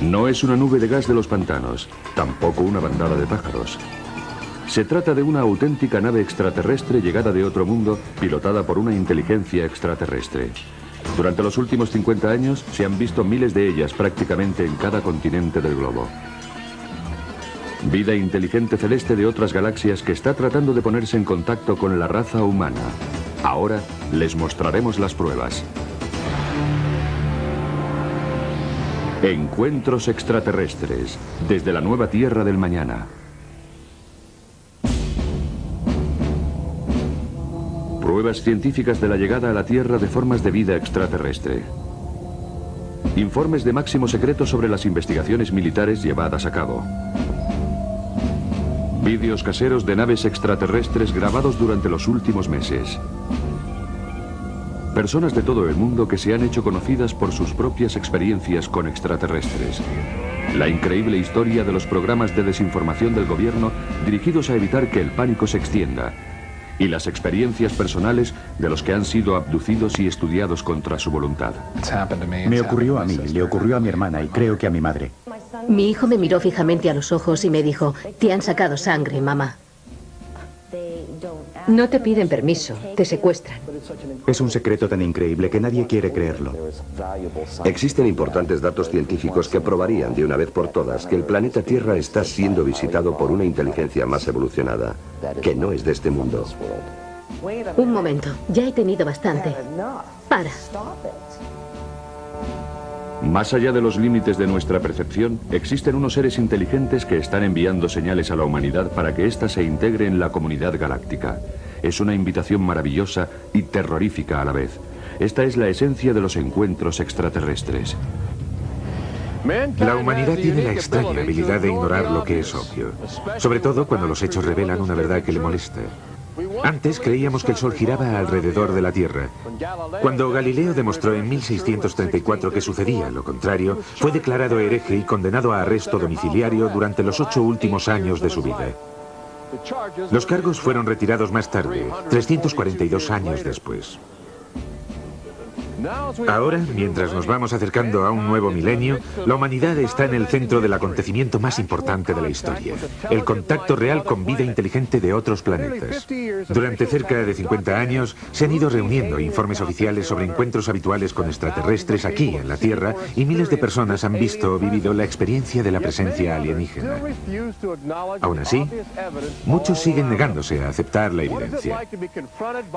No es una nube de gas de los pantanos, tampoco una bandada de pájaros. Se trata de una auténtica nave extraterrestre llegada de otro mundo, pilotada por una inteligencia extraterrestre. Durante los últimos 50 años se han visto miles de ellas prácticamente en cada continente del globo. Vida inteligente celeste de otras galaxias que está tratando de ponerse en contacto con la raza humana. Ahora les mostraremos las pruebas. Encuentros extraterrestres desde la nueva Tierra del mañana. Pruebas científicas de la llegada a la Tierra de formas de vida extraterrestre. Informes de máximo secreto sobre las investigaciones militares llevadas a cabo. Vídeos caseros de naves extraterrestres grabados durante los últimos meses. Personas de todo el mundo que se han hecho conocidas por sus propias experiencias con extraterrestres. La increíble historia de los programas de desinformación del gobierno dirigidos a evitar que el pánico se extienda. Y las experiencias personales de los que han sido abducidos y estudiados contra su voluntad. Me ocurrió a mí, le ocurrió a mi hermana y creo que a mi madre. Mi hijo me miró fijamente a los ojos y me dijo: te han sacado sangre, mamá. No te piden permiso, te secuestran. Es un secreto tan increíble que nadie quiere creerlo. Existen importantes datos científicos que probarían de una vez por todas que el planeta Tierra está siendo visitado por una inteligencia más evolucionada, que no es de este mundo. Un momento, ya he tenido bastante. Para. Más allá de los límites de nuestra percepción, existen unos seres inteligentes que están enviando señales a la humanidad para que ésta se integre en la comunidad galáctica. Es una invitación maravillosa y terrorífica a la vez. Esta es la esencia de los encuentros extraterrestres. La humanidad tiene la extraña habilidad de ignorar lo que es obvio, sobre todo cuando los hechos revelan una verdad que le molesta. Antes creíamos que el Sol giraba alrededor de la Tierra. Cuando Galileo demostró en 1634 que sucedía lo contrario, fue declarado hereje y condenado a arresto domiciliario durante los 8 últimos años de su vida. Los cargos fueron retirados más tarde, 342 años después. Ahora, mientras nos vamos acercando a un nuevo milenio, la humanidad está en el centro del acontecimiento más importante de la historia, el contacto real con vida inteligente de otros planetas. Durante cerca de 50 años se han ido reuniendo informes oficiales sobre encuentros habituales con extraterrestres aquí en la Tierra y miles de personas han visto o vivido la experiencia de la presencia alienígena. Aún así, muchos siguen negándose a aceptar la evidencia.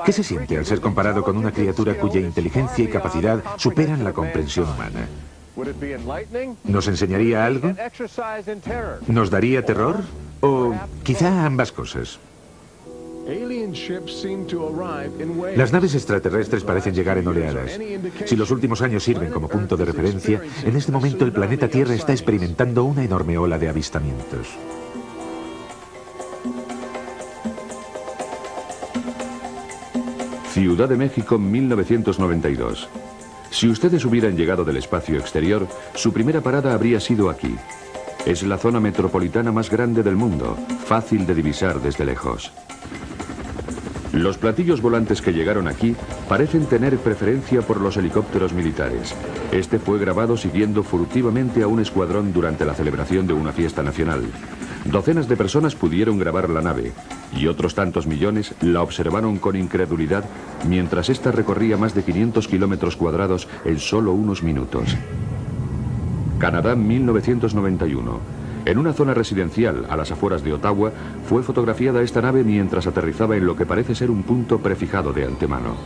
¿Qué se siente al ser comparado con una criatura cuya inteligencia y capacidad superan la comprensión humana? ¿Nos enseñaría algo? ¿Nos daría terror? ¿O quizá ambas cosas? Las naves extraterrestres parecen llegar en oleadas. Si los últimos años sirven como punto de referencia, en este momento el planeta Tierra está experimentando una enorme ola de avistamientos. Ciudad de México, 1992. Si ustedes hubieran llegado del espacio exterior, su primera parada habría sido aquí. Es la zona metropolitana más grande del mundo, fácil de divisar desde lejos. Los platillos volantes que llegaron aquí parecen tener preferencia por los helicópteros militares. Este fue grabado siguiendo furtivamente a un escuadrón durante la celebración de una fiesta nacional. Docenas de personas pudieron grabar la nave y otros tantos millones la observaron con incredulidad mientras ésta recorría más de 500 kilómetros cuadrados en solo unos minutos. Canadá, 1991. En una zona residencial a las afueras de Ottawa fue fotografiada esta nave mientras aterrizaba en lo que parece ser un punto prefijado de antemano.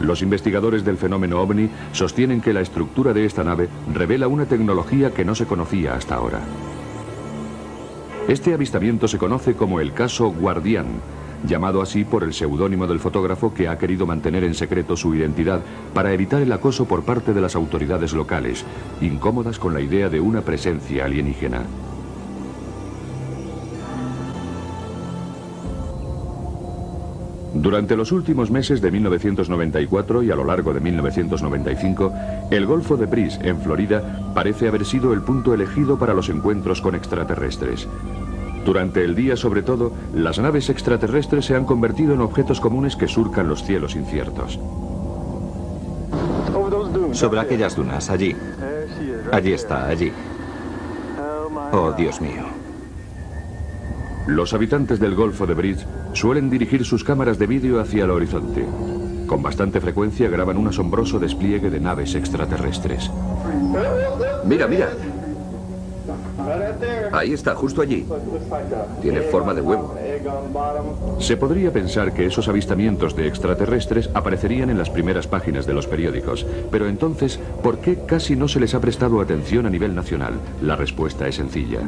Los investigadores del fenómeno OVNI sostienen que la estructura de esta nave revela una tecnología que no se conocía hasta ahora. Este avistamiento se conoce como el caso Guardián, llamado así por el seudónimo del fotógrafo que ha querido mantener en secreto su identidad para evitar el acoso por parte de las autoridades locales, incómodas con la idea de una presencia alienígena. Durante los últimos meses de 1994 y a lo largo de 1995, el Golfo de Brice, en Florida, parece haber sido el punto elegido para los encuentros con extraterrestres. Durante el día, sobre todo, las naves extraterrestres se han convertido en objetos comunes que surcan los cielos inciertos. Sobre aquellas dunas, allí. Allí está, allí. Oh, Dios mío. Los habitantes del Golfo de Bridge suelen dirigir sus cámaras de vídeo hacia el horizonte. Con bastante frecuencia graban un asombroso despliegue de naves extraterrestres. Mira, mira. Ahí está, justo allí. Tiene forma de huevo. Se podría pensar que esos avistamientos de extraterrestres aparecerían en las primeras páginas de los periódicos, pero entonces, ¿por qué casi no se les ha prestado atención a nivel nacional? La respuesta es sencilla.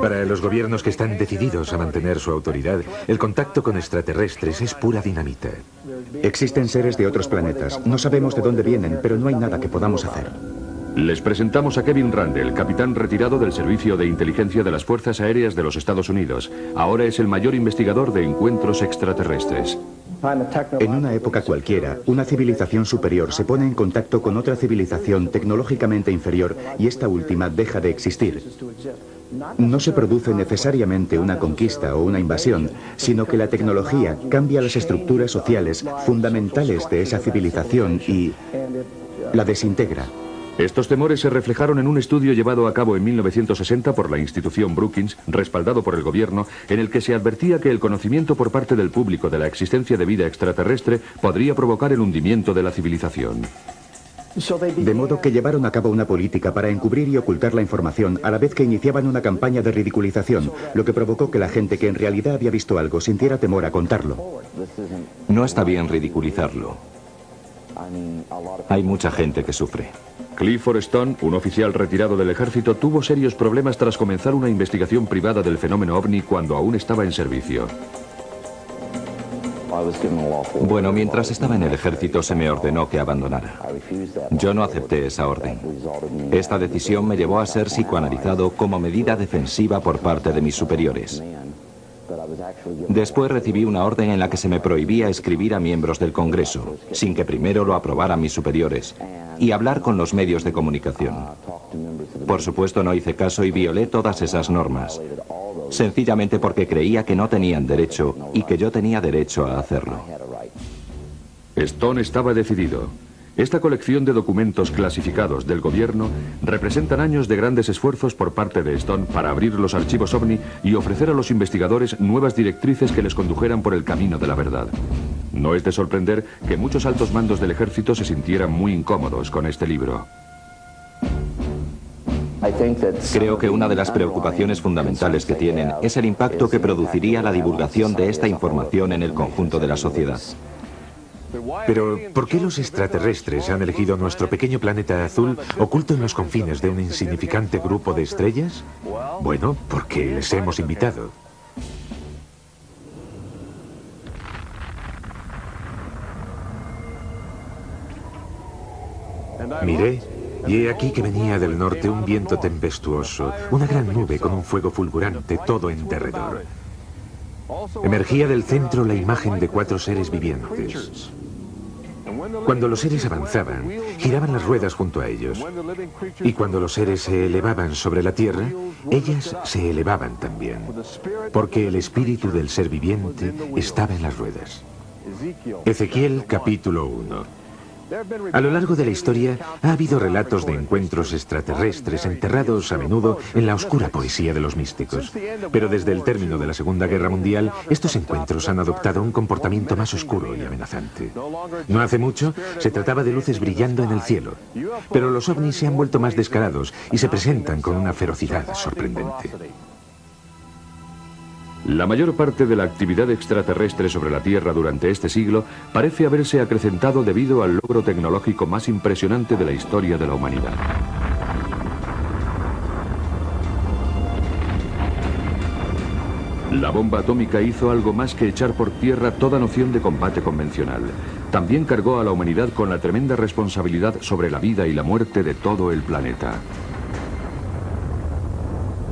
Para los gobiernos que están decididos a mantener su autoridad, el contacto con extraterrestres es pura dinamita. Existen seres de otros planetas. No sabemos de dónde vienen, pero no hay nada que podamos hacer. Les presentamos a Kevin Randle, capitán retirado del Servicio de Inteligencia de las Fuerzas Aéreas de los Estados Unidos. Ahora es el mayor investigador de encuentros extraterrestres. En una época cualquiera, una civilización superior se pone en contacto con otra civilización tecnológicamente inferior y esta última deja de existir. No se produce necesariamente una conquista o una invasión, sino que la tecnología cambia las estructuras sociales fundamentales de esa civilización y la desintegra. Estos temores se reflejaron en un estudio llevado a cabo en 1960 por la institución Brookings, respaldado por el gobierno, en el que se advertía que el conocimiento por parte del público de la existencia de vida extraterrestre podría provocar el hundimiento de la civilización. De modo que llevaron a cabo una política para encubrir y ocultar la información a la vez que iniciaban una campaña de ridiculización, lo que provocó que la gente que en realidad había visto algo sintiera temor a contarlo. No está bien ridiculizarlo. Hay mucha gente que sufre. Clifford Stone, un oficial retirado del ejército, tuvo serios problemas tras comenzar una investigación privada del fenómeno ovni cuando aún estaba en servicio. Bueno, mientras estaba en el ejército se me ordenó que abandonara. Yo no acepté esa orden. Esta decisión me llevó a ser psicoanalizado como medida defensiva por parte de mis superiores. Después recibí una orden en la que se me prohibía escribir a miembros del Congreso, sin que primero lo aprobaran mis superiores, y hablar con los medios de comunicación. Por supuesto no hice caso y violé todas esas normas, sencillamente porque creía que no tenían derecho y que yo tenía derecho a hacerlo. Stone estaba decidido. Esta colección de documentos clasificados del gobierno representan años de grandes esfuerzos por parte de Stone para abrir los archivos OVNI y ofrecer a los investigadores nuevas directrices que les condujeran por el camino de la verdad. No es de sorprender que muchos altos mandos del ejército se sintieran muy incómodos con este libro. Creo que una de las preocupaciones fundamentales que tienen es el impacto que produciría la divulgación de esta información en el conjunto de la sociedad. Pero, ¿por qué los extraterrestres han elegido nuestro pequeño planeta azul oculto en los confines de un insignificante grupo de estrellas? Bueno, porque les hemos invitado. Miré, y he aquí que venía del norte un viento tempestuoso, una gran nube con un fuego fulgurante todo en derredor. Emergía del centro la imagen de 4 seres vivientes. Cuando los seres avanzaban, giraban las ruedas junto a ellos. Y cuando los seres se elevaban sobre la tierra, ellas se elevaban también. Porque el espíritu del ser viviente estaba en las ruedas. Ezequiel capítulo 1. A lo largo de la historia ha habido relatos de encuentros extraterrestres enterrados a menudo en la oscura poesía de los místicos. Pero desde el término de la Segunda Guerra Mundial, estos encuentros han adoptado un comportamiento más oscuro y amenazante. No hace mucho se trataba de luces brillando en el cielo, pero los ovnis se han vuelto más descarados y se presentan con una ferocidad sorprendente. La mayor parte de la actividad extraterrestre sobre la Tierra durante este siglo parece haberse acrecentado debido al logro tecnológico más impresionante de la historia de la humanidad. La bomba atómica hizo algo más que echar por tierra toda noción de combate convencional. También cargó a la humanidad con la tremenda responsabilidad sobre la vida y la muerte de todo el planeta.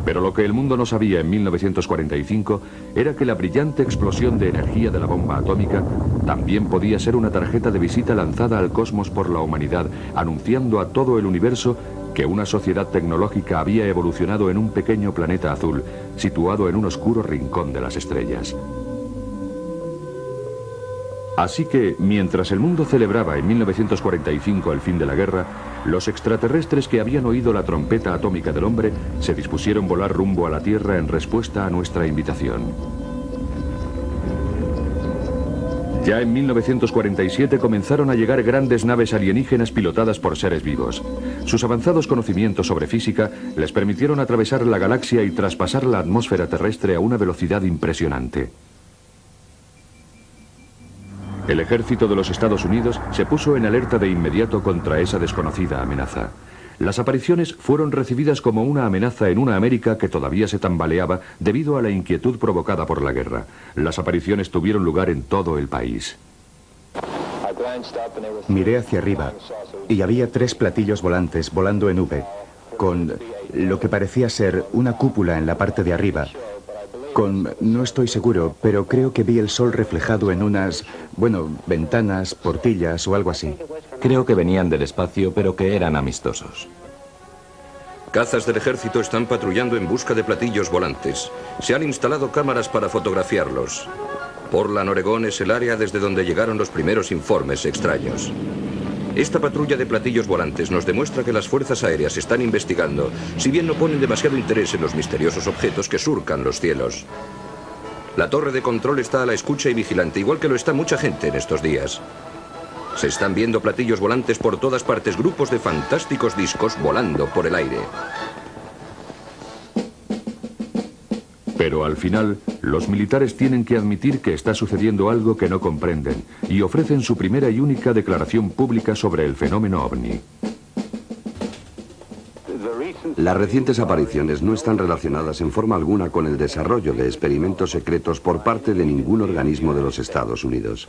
Pero lo que el mundo no sabía en 1945 era que la brillante explosión de energía de la bomba atómica también podía ser una tarjeta de visita lanzada al cosmos por la humanidad, anunciando a todo el universo que una sociedad tecnológica había evolucionado en un pequeño planeta azul, situado en un oscuro rincón de las estrellas. Así que, mientras el mundo celebraba en 1945 el fin de la guerra, los extraterrestres que habían oído la trompeta atómica del hombre se dispusieron volar rumbo a la Tierra en respuesta a nuestra invitación. Ya en 1947 comenzaron a llegar grandes naves alienígenas pilotadas por seres vivos. Sus avanzados conocimientos sobre física les permitieron atravesar la galaxia y traspasar la atmósfera terrestre a una velocidad impresionante. El ejército de los Estados Unidos se puso en alerta de inmediato contra esa desconocida amenaza. Las apariciones fueron recibidas como una amenaza en una América que todavía se tambaleaba debido a la inquietud provocada por la guerra. Las apariciones tuvieron lugar en todo el país. Miré hacia arriba y había 3 platillos volantes volando en V, con lo que parecía ser una cúpula en la parte de arriba. No estoy seguro, pero creo que vi el sol reflejado en unas, ventanas, portillas o algo así. Creo que venían del espacio, pero que eran amistosos. Cazas del ejército están patrullando en busca de platillos volantes. Se han instalado cámaras para fotografiarlos. Portland, Oregón, es el área desde donde llegaron los primeros informes extraños. Esta patrulla de platillos volantes nos demuestra que las fuerzas aéreas están investigando, si bien no ponen demasiado interés en los misteriosos objetos que surcan los cielos. La torre de control está a la escucha y vigilante, igual que lo está mucha gente en estos días. Se están viendo platillos volantes por todas partes, grupos de fantásticos discos volando por el aire. Pero al final, los militares tienen que admitir que está sucediendo algo que no comprenden y ofrecen su primera y única declaración pública sobre el fenómeno ovni. Las recientes apariciones no están relacionadas en forma alguna con el desarrollo de experimentos secretos por parte de ningún organismo de los Estados Unidos.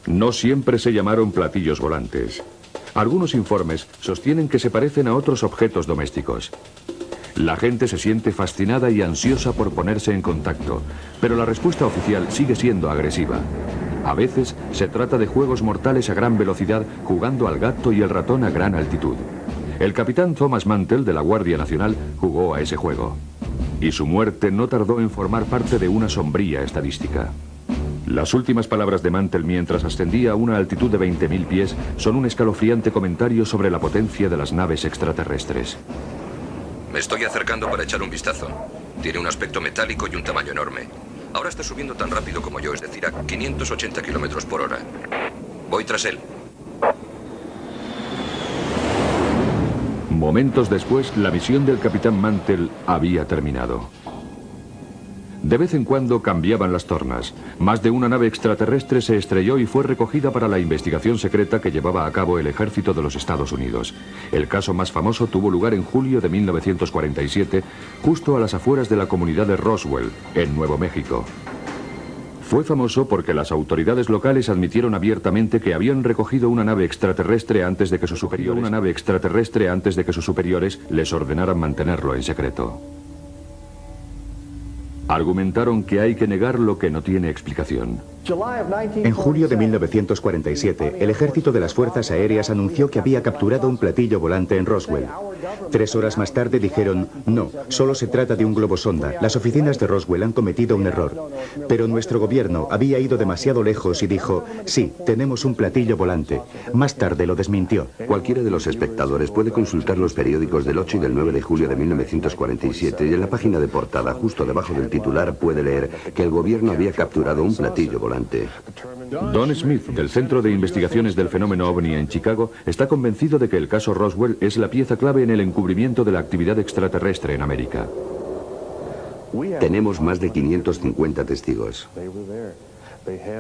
No siempre se llamaron platillos volantes. Algunos informes sostienen que se parecen a otros objetos domésticos. La gente se siente fascinada y ansiosa por ponerse en contacto, pero la respuesta oficial sigue siendo agresiva. A veces se trata de juegos mortales a gran velocidad jugando al gato y el ratón a gran altitud. El capitán Thomas Mantell de la Guardia Nacional jugó a ese juego. Y su muerte no tardó en formar parte de una sombría estadística. Las últimas palabras de Mantell mientras ascendía a una altitud de 20.000 pies son un escalofriante comentario sobre la potencia de las naves extraterrestres. Me estoy acercando para echar un vistazo. Tiene un aspecto metálico y un tamaño enorme. Ahora está subiendo tan rápido como yo, es decir, a 580 kilómetros por hora. Voy tras él. Momentos después, la misión del capitán Mantell había terminado. De vez en cuando cambiaban las tornas. Más de una nave extraterrestre se estrelló y fue recogida para la investigación secreta que llevaba a cabo el ejército de los Estados Unidos. El caso más famoso tuvo lugar en julio de 1947, justo a las afueras de la comunidad de Roswell, en Nuevo México. Fue famoso porque las autoridades locales admitieron abiertamente que habían recogido una nave extraterrestre antes de que sus superiores les ordenaran mantenerlo en secreto. Argumentaron que hay que negar lo que no tiene explicación. En julio de 1947, el ejército de las fuerzas aéreas anunció que había capturado un platillo volante en Roswell. 3 horas más tarde dijeron, no, solo se trata de un globosonda. Las oficinas de Roswell han cometido un error. Pero nuestro gobierno había ido demasiado lejos y dijo, sí, tenemos un platillo volante. Más tarde lo desmintió. Cualquiera de los espectadores puede consultar los periódicos del 8 y del 9 de julio de 1947 y en la página de portada, justo debajo del titular, puede leer que el gobierno había capturado un platillo volante. Don Smith, del Centro de Investigaciones del Fenómeno OVNI en Chicago, está convencido de que el caso Roswell es la pieza clave en el encubrimiento de la actividad extraterrestre en América. Tenemos más de 550 testigos.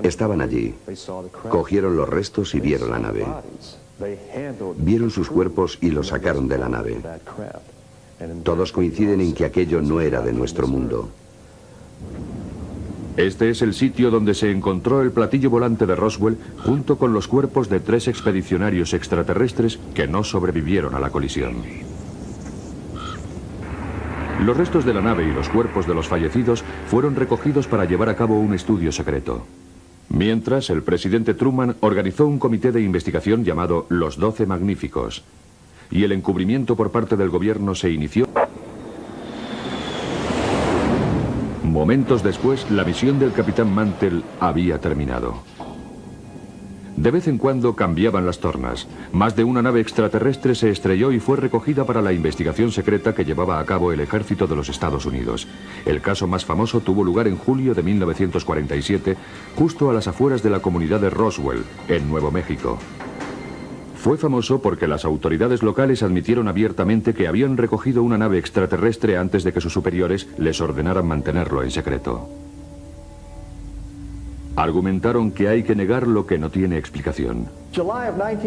Estaban allí, cogieron los restos y vieron la nave. Vieron sus cuerpos y los sacaron de la nave. Todos coinciden en que aquello no era de nuestro mundo. Este es el sitio donde se encontró el platillo volante de Roswell junto con los cuerpos de 3 expedicionarios extraterrestres que no sobrevivieron a la colisión. Los restos de la nave y los cuerpos de los fallecidos fueron recogidos para llevar a cabo un estudio secreto. Mientras, el presidente Truman organizó un comité de investigación llamado Los 12 Magníficos, y el encubrimiento por parte del gobierno se inició. Momentos después, la misión del capitán Mantell había terminado. De vez en cuando cambiaban las tornas. Más de una nave extraterrestre se estrelló y fue recogida para la investigación secreta que llevaba a cabo el ejército de los Estados Unidos. El caso más famoso tuvo lugar en julio de 1947, justo a las afueras de la comunidad de Roswell, en Nuevo México. Fue famoso porque las autoridades locales admitieron abiertamente que habían recogido una nave extraterrestre antes de que sus superiores les ordenaran mantenerlo en secreto. Argumentaron que hay que negar lo que no tiene explicación.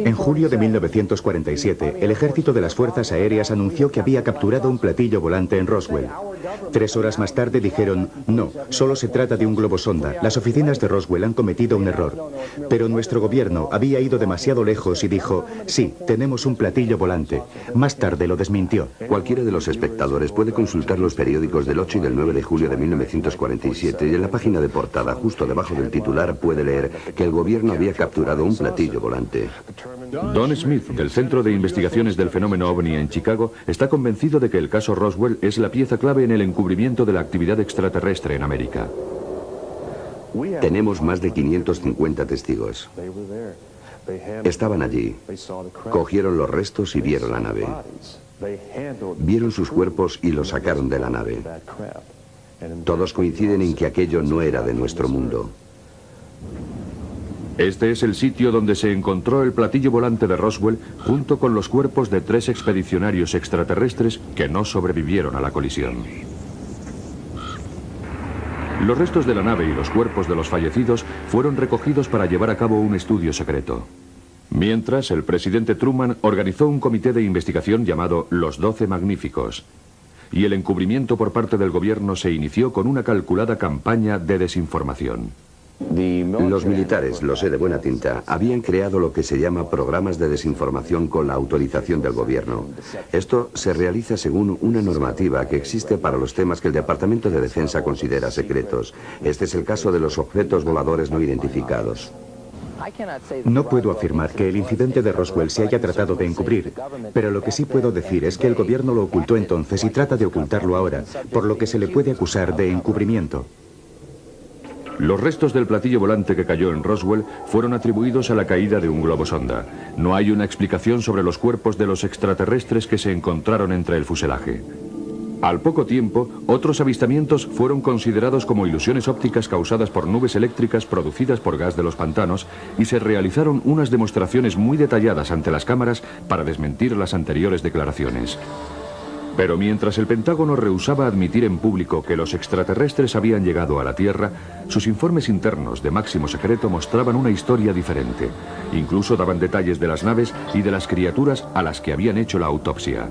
En julio de 1947, el ejército de las Fuerzas Aéreas anunció que había capturado un platillo volante en Roswell. 3 horas más tarde dijeron, no, solo se trata de un globosonda. Las oficinas de Roswell han cometido un error. Pero nuestro gobierno había ido demasiado lejos y dijo, sí, tenemos un platillo volante. Más tarde lo desmintió. Cualquiera de los espectadores puede consultar los periódicos del 8 y del 9 de julio de 1947 y en la página de portada, justo debajo del titular, puede leer que el gobierno había capturado un platillo volante. Don Smith, del Centro de Investigaciones del Fenómeno OVNI en Chicago, está convencido de que el caso Roswell es la pieza clave en el encubrimiento de la actividad extraterrestre en América. Tenemos más de 550 testigos. Estaban allí, cogieron los restos y vieron la nave. Vieron sus cuerpos y los sacaron de la nave. Todos coinciden en que aquello no era de nuestro mundo. Este es el sitio donde se encontró el platillo volante de Roswell junto con los cuerpos de 3 expedicionarios extraterrestres que no sobrevivieron a la colisión. Los restos de la nave y los cuerpos de los fallecidos fueron recogidos para llevar a cabo un estudio secreto. Mientras, el presidente Truman organizó un comité de investigación llamado Los 12 Magníficos. Y el encubrimiento por parte del gobierno se inició con una calculada campaña de desinformación. Los militares, lo sé de buena tinta, habían creado lo que se llama programas de desinformación con la autorización del gobierno. Esto se realiza según una normativa que existe para los temas que el Departamento de Defensa considera secretos. Este es el caso de los objetos voladores no identificados. No puedo afirmar que el incidente de Roswell se haya tratado de encubrir, pero lo que sí puedo decir es que el gobierno lo ocultó entonces y trata de ocultarlo ahora, por lo que se le puede acusar de encubrimiento. Los restos del platillo volante que cayó en Roswell fueron atribuidos a la caída de un globosonda. No hay una explicación sobre los cuerpos de los extraterrestres que se encontraron entre el fuselaje. Al poco tiempo, otros avistamientos fueron considerados como ilusiones ópticas causadas por nubes eléctricas producidas por gas de los pantanos y se realizaron unas demostraciones muy detalladas ante las cámaras para desmentir las anteriores declaraciones. Pero mientras el Pentágono rehusaba admitir en público que los extraterrestres habían llegado a la Tierra, sus informes internos de máximo secreto mostraban una historia diferente. Incluso daban detalles de las naves y de las criaturas a las que habían hecho la autopsia.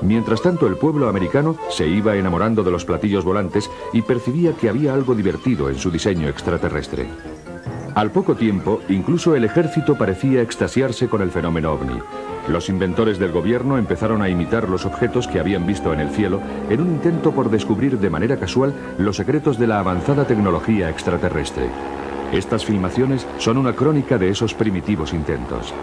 Mientras tanto, el pueblo americano se iba enamorando de los platillos volantes y percibía que había algo divertido en su diseño extraterrestre. Al poco tiempo, incluso el ejército parecía extasiarse con el fenómeno OVNI. Los inventores del gobierno empezaron a imitar los objetos que habían visto en el cielo en un intento por descubrir de manera casual los secretos de la avanzada tecnología extraterrestre. Estas filmaciones son una crónica de esos primitivos intentos.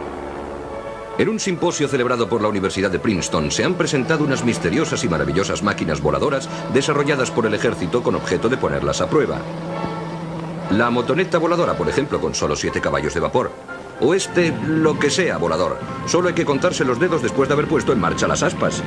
En un simposio celebrado por la Universidad de Princeton se han presentado unas misteriosas y maravillosas máquinas voladoras desarrolladas por el ejército con objeto de ponerlas a prueba. La motoneta voladora, por ejemplo, con solo 7 caballos de vapor. O lo que sea volador. Solo hay que contarse los dedos después de haber puesto en marcha las aspas.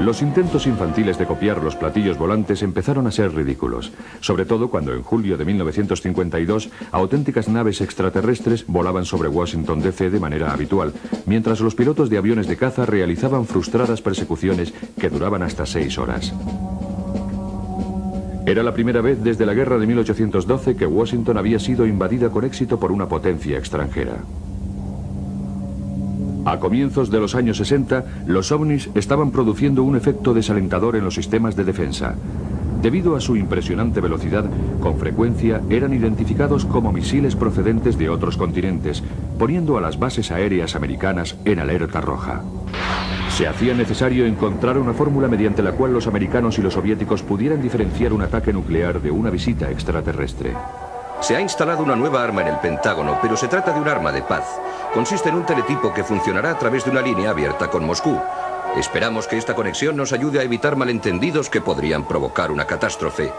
Los intentos infantiles de copiar los platillos volantes empezaron a ser ridículos, sobre todo cuando en julio de 1952 auténticas naves extraterrestres volaban sobre Washington D.C. de manera habitual, mientras los pilotos de aviones de caza realizaban frustradas persecuciones que duraban hasta 6 horas. Era la primera vez desde la guerra de 1812 que Washington había sido invadida con éxito por una potencia extranjera. A comienzos de los años 60, los ovnis estaban produciendo un efecto desalentador en los sistemas de defensa. Debido a su impresionante velocidad, con frecuencia eran identificados como misiles procedentes de otros continentes, poniendo a las bases aéreas americanas en alerta roja. Se hacía necesario encontrar una fórmula mediante la cual los americanos y los soviéticos pudieran diferenciar un ataque nuclear de una visita extraterrestre. Se ha instalado una nueva arma en el Pentágono, pero se trata de un arma de paz. Consiste en un teletipo que funcionará a través de una línea abierta con Moscú. Esperamos que esta conexión nos ayude a evitar malentendidos que podrían provocar una catástrofe.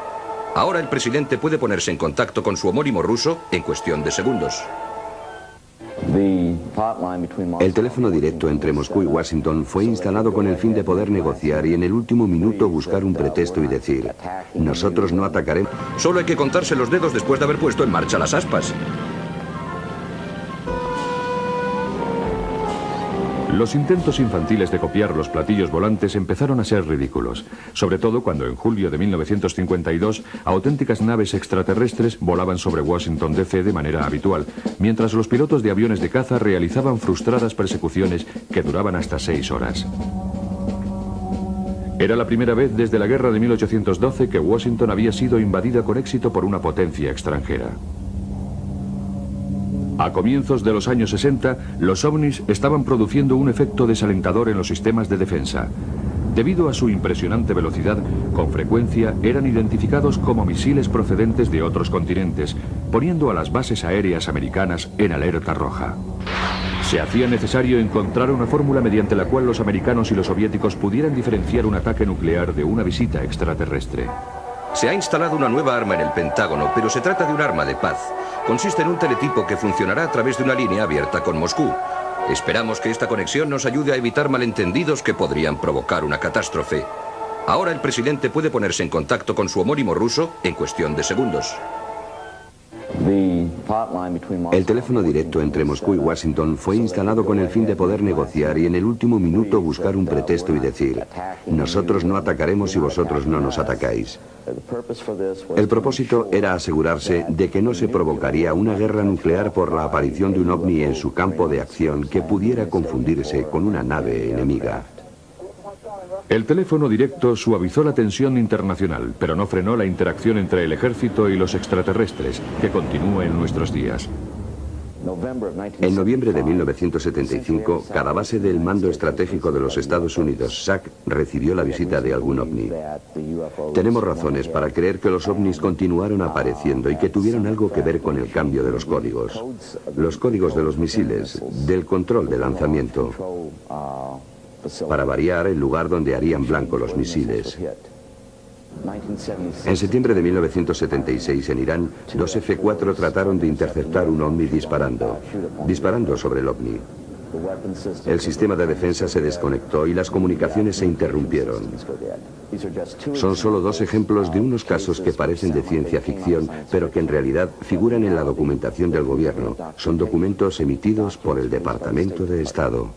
Ahora el presidente puede ponerse en contacto con su homónimo ruso en cuestión de segundos. El teléfono directo entre Moscú y Washington fue instalado con el fin de poder negociar y en el último minuto buscar un pretexto y decir: nosotros no atacaremos. Solo hay que contarse los dedos después de haber puesto en marcha las aspas. Los intentos infantiles de copiar los platillos volantes empezaron a ser ridículos, sobre todo cuando en julio de 1952 auténticas naves extraterrestres volaban sobre Washington DC de manera habitual, mientras los pilotos de aviones de caza realizaban frustradas persecuciones que duraban hasta 6 horas. Era la primera vez desde la guerra de 1812 que Washington había sido invadida con éxito por una potencia extranjera. A comienzos de los años 60, los ovnis estaban produciendo un efecto desalentador en los sistemas de defensa. Debido a su impresionante velocidad, con frecuencia eran identificados como misiles procedentes de otros continentes, poniendo a las bases aéreas americanas en alerta roja. Se hacía necesario encontrar una fórmula mediante la cual los americanos y los soviéticos pudieran diferenciar un ataque nuclear de una visita extraterrestre. Se ha instalado una nueva arma en el Pentágono, pero se trata de un arma de paz. Consiste en un teletipo que funcionará a través de una línea abierta con Moscú. Esperamos que esta conexión nos ayude a evitar malentendidos que podrían provocar una catástrofe. Ahora el presidente puede ponerse en contacto con su homónimo ruso en cuestión de segundos. El teléfono directo entre Moscú y Washington fue instalado con el fin de poder negociar y en el último minuto buscar un pretexto y decir: nosotros no atacaremos si vosotros no nos atacáis. El propósito era asegurarse de que no se provocaría una guerra nuclear por la aparición de un ovni en su campo de acción que pudiera confundirse con una nave enemiga. El teléfono directo suavizó la tensión internacional, pero no frenó la interacción entre el ejército y los extraterrestres, que continúa en nuestros días. En noviembre de 1975, cada base del Mando Estratégico de los Estados Unidos, SAC, recibió la visita de algún ovni. Tenemos razones para creer que los ovnis continuaron apareciendo y que tuvieron algo que ver con el cambio de los códigos. Los códigos de los misiles, del control de lanzamiento. Para variar, el lugar donde harían blanco los misiles. En septiembre de 1976, en Irán, dos F-4 trataron de interceptar un ovni disparando sobre el ovni. El sistema de defensa se desconectó y las comunicaciones se interrumpieron. Son solo dos ejemplos de unos casos que parecen de ciencia ficción, pero que en realidad figuran en la documentación del gobierno. Son documentos emitidos por el Departamento de Estado.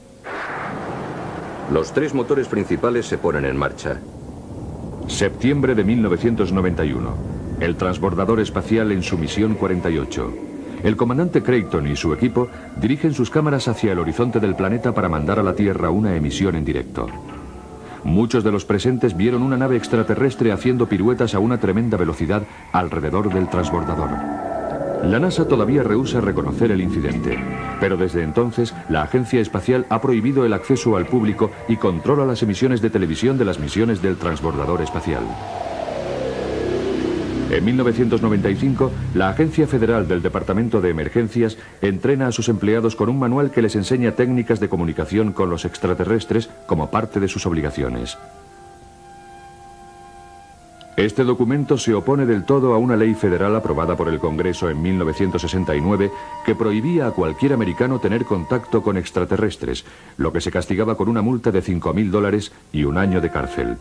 Los 3 motores principales se ponen en marcha. Septiembre de 1991. El transbordador espacial en su misión 48. El comandante Creighton y su equipo dirigen sus cámaras hacia el horizonte del planeta para mandar a la Tierra una emisión en directo. Muchos de los presentes vieron una nave extraterrestre haciendo piruetas a una tremenda velocidad alrededor del transbordador. La NASA todavía rehúsa reconocer el incidente, pero desde entonces la Agencia Espacial ha prohibido el acceso al público y controla las emisiones de televisión de las misiones del transbordador espacial. En 1995, la Agencia Federal del Departamento de Emergencias entrena a sus empleados con un manual que les enseña técnicas de comunicación con los extraterrestres como parte de sus obligaciones. Este documento se opone del todo a una ley federal aprobada por el Congreso en 1969 que prohibía a cualquier americano tener contacto con extraterrestres, lo que se castigaba con una multa de $5.000 y 1 año de cárcel.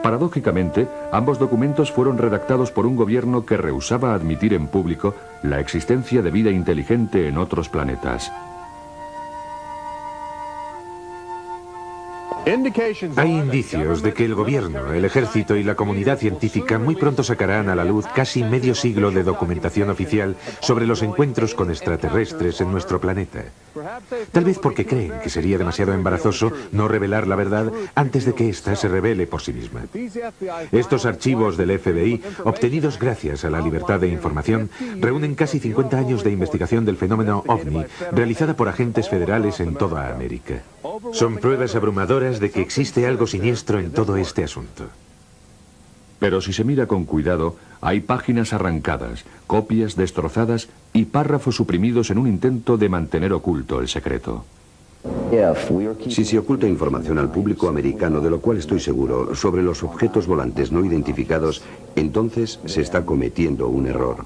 Paradójicamente, ambos documentos fueron redactados por un gobierno que rehusaba admitir en público la existencia de vida inteligente en otros planetas. Hay indicios de que el gobierno, el ejército y la comunidad científica muy pronto sacarán a la luz casi medio siglo de documentación oficial sobre los encuentros con extraterrestres en nuestro planeta. Tal vez porque creen que sería demasiado embarazoso no revelar la verdad antes de que ésta se revele por sí misma. Estos archivos del FBI, obtenidos gracias a la libertad de información, reúnen casi 50 años de investigación del fenómeno OVNI, realizada por agentes federales en toda América. Son pruebas abrumadoras de que existe algo siniestro en todo este asunto. Pero si se mira con cuidado, hay páginas arrancadas, copias destrozadas y párrafos suprimidos en un intento de mantener oculto el secreto. Si se oculta información al público americano, de lo cual estoy seguro, sobre los objetos volantes no identificados, entonces se está cometiendo un error.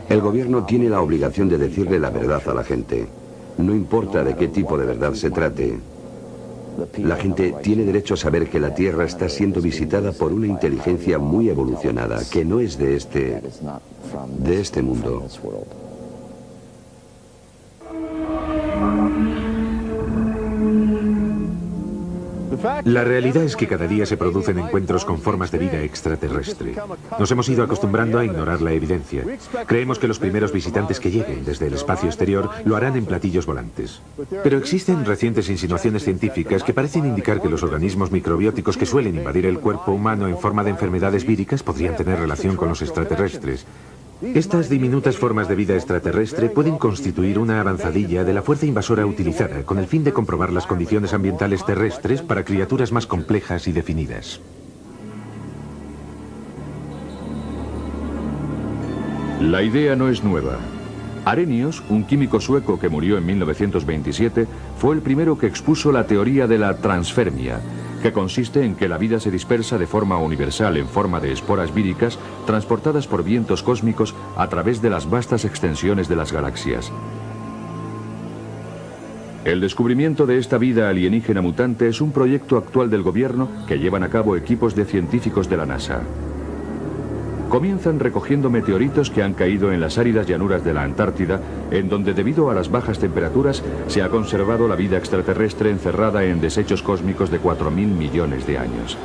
El gobierno tiene la obligación de decirle la verdad a la gente. No importa de qué tipo de verdad se trate. La gente tiene derecho a saber que la Tierra está siendo visitada por una inteligencia muy evolucionada, que no es de este mundo. La realidad es que cada día se producen encuentros con formas de vida extraterrestre. Nos hemos ido acostumbrando a ignorar la evidencia. Creemos que los primeros visitantes que lleguen desde el espacio exterior lo harán en platillos volantes. Pero existen recientes insinuaciones científicas que parecen indicar que los organismos microbióticos que suelen invadir el cuerpo humano en forma de enfermedades víricas podrían tener relación con los extraterrestres. Estas diminutas formas de vida extraterrestre pueden constituir una avanzadilla de la fuerza invasora utilizada con el fin de comprobar las condiciones ambientales terrestres para criaturas más complejas y definidas. La idea no es nueva. Arrhenius, un químico sueco que murió en 1927, fue el primero que expuso la teoría de la transfermia, que consiste en que la vida se dispersa de forma universal en forma de esporas víricas transportadas por vientos cósmicos a través de las vastas extensiones de las galaxias. El descubrimiento de esta vida alienígena mutante es un proyecto actual del gobierno que llevan a cabo equipos de científicos de la NASA. Comienzan recogiendo meteoritos que han caído en las áridas llanuras de la Antártida, en donde debido a las bajas temperaturas se ha conservado la vida extraterrestre encerrada en desechos cósmicos de 4.000 millones de años.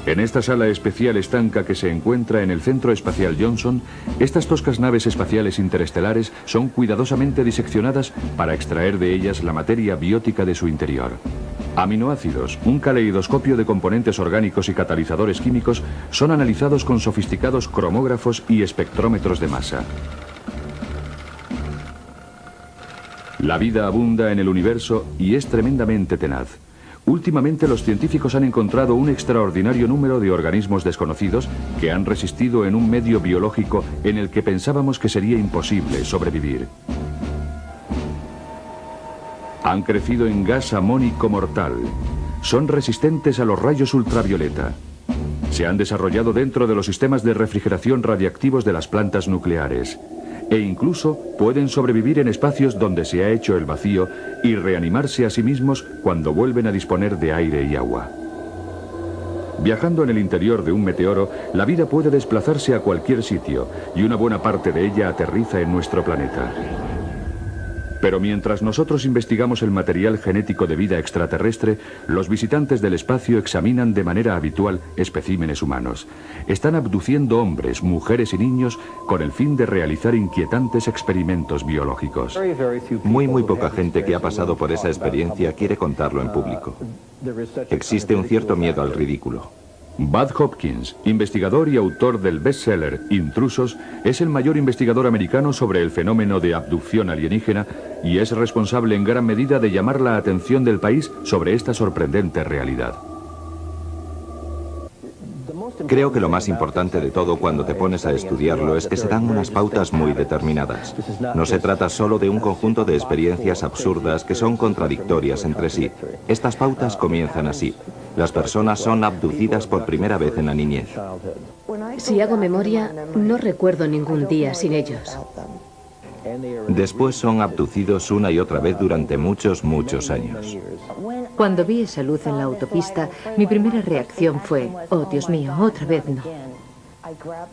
En esta sala especial estanca que se encuentra en el Centro Espacial Johnson, estas toscas naves espaciales interestelares son cuidadosamente diseccionadas para extraer de ellas la materia biótica de su interior. Aminoácidos, un caleidoscopio de componentes orgánicos y catalizadores químicos son analizados con sofisticados cromógrafos y espectrómetros de masa. La vida abunda en el universo y es tremendamente tenaz. Últimamente los científicos han encontrado un extraordinario número de organismos desconocidos que han resistido en un medio biológico en el que pensábamos que sería imposible sobrevivir. Han crecido en gas amónico mortal. Son resistentes a los rayos ultravioleta. Se han desarrollado dentro de los sistemas de refrigeración radiactivos de las plantas nucleares. E incluso pueden sobrevivir en espacios donde se ha hecho el vacío y reanimarse a sí mismos cuando vuelven a disponer de aire y agua. Viajando en el interior de un meteoro, la vida puede desplazarse a cualquier sitio y una buena parte de ella aterriza en nuestro planeta. Pero mientras nosotros investigamos el material genético de vida extraterrestre, los visitantes del espacio examinan de manera habitual especímenes humanos. Están abduciendo hombres, mujeres y niños con el fin de realizar inquietantes experimentos biológicos. Muy poca gente que ha pasado por esa experiencia quiere contarlo en público. Existe un cierto miedo al ridículo. Bud Hopkins, investigador y autor del bestseller Intrusos, es el mayor investigador americano sobre el fenómeno de abducción alienígena y es responsable en gran medida de llamar la atención del país sobre esta sorprendente realidad. Creo que lo más importante de todo cuando te pones a estudiarlo es que se dan unas pautas muy determinadas. No se trata solo de un conjunto de experiencias absurdas que son contradictorias entre sí. Estas pautas comienzan así. Las personas son abducidas por primera vez en la niñez. Si hago memoria, no recuerdo ningún día sin ellos. Después son abducidos una y otra vez durante muchos años. Cuando vi esa luz en la autopista, mi primera reacción fue, oh Dios mío, otra vez no.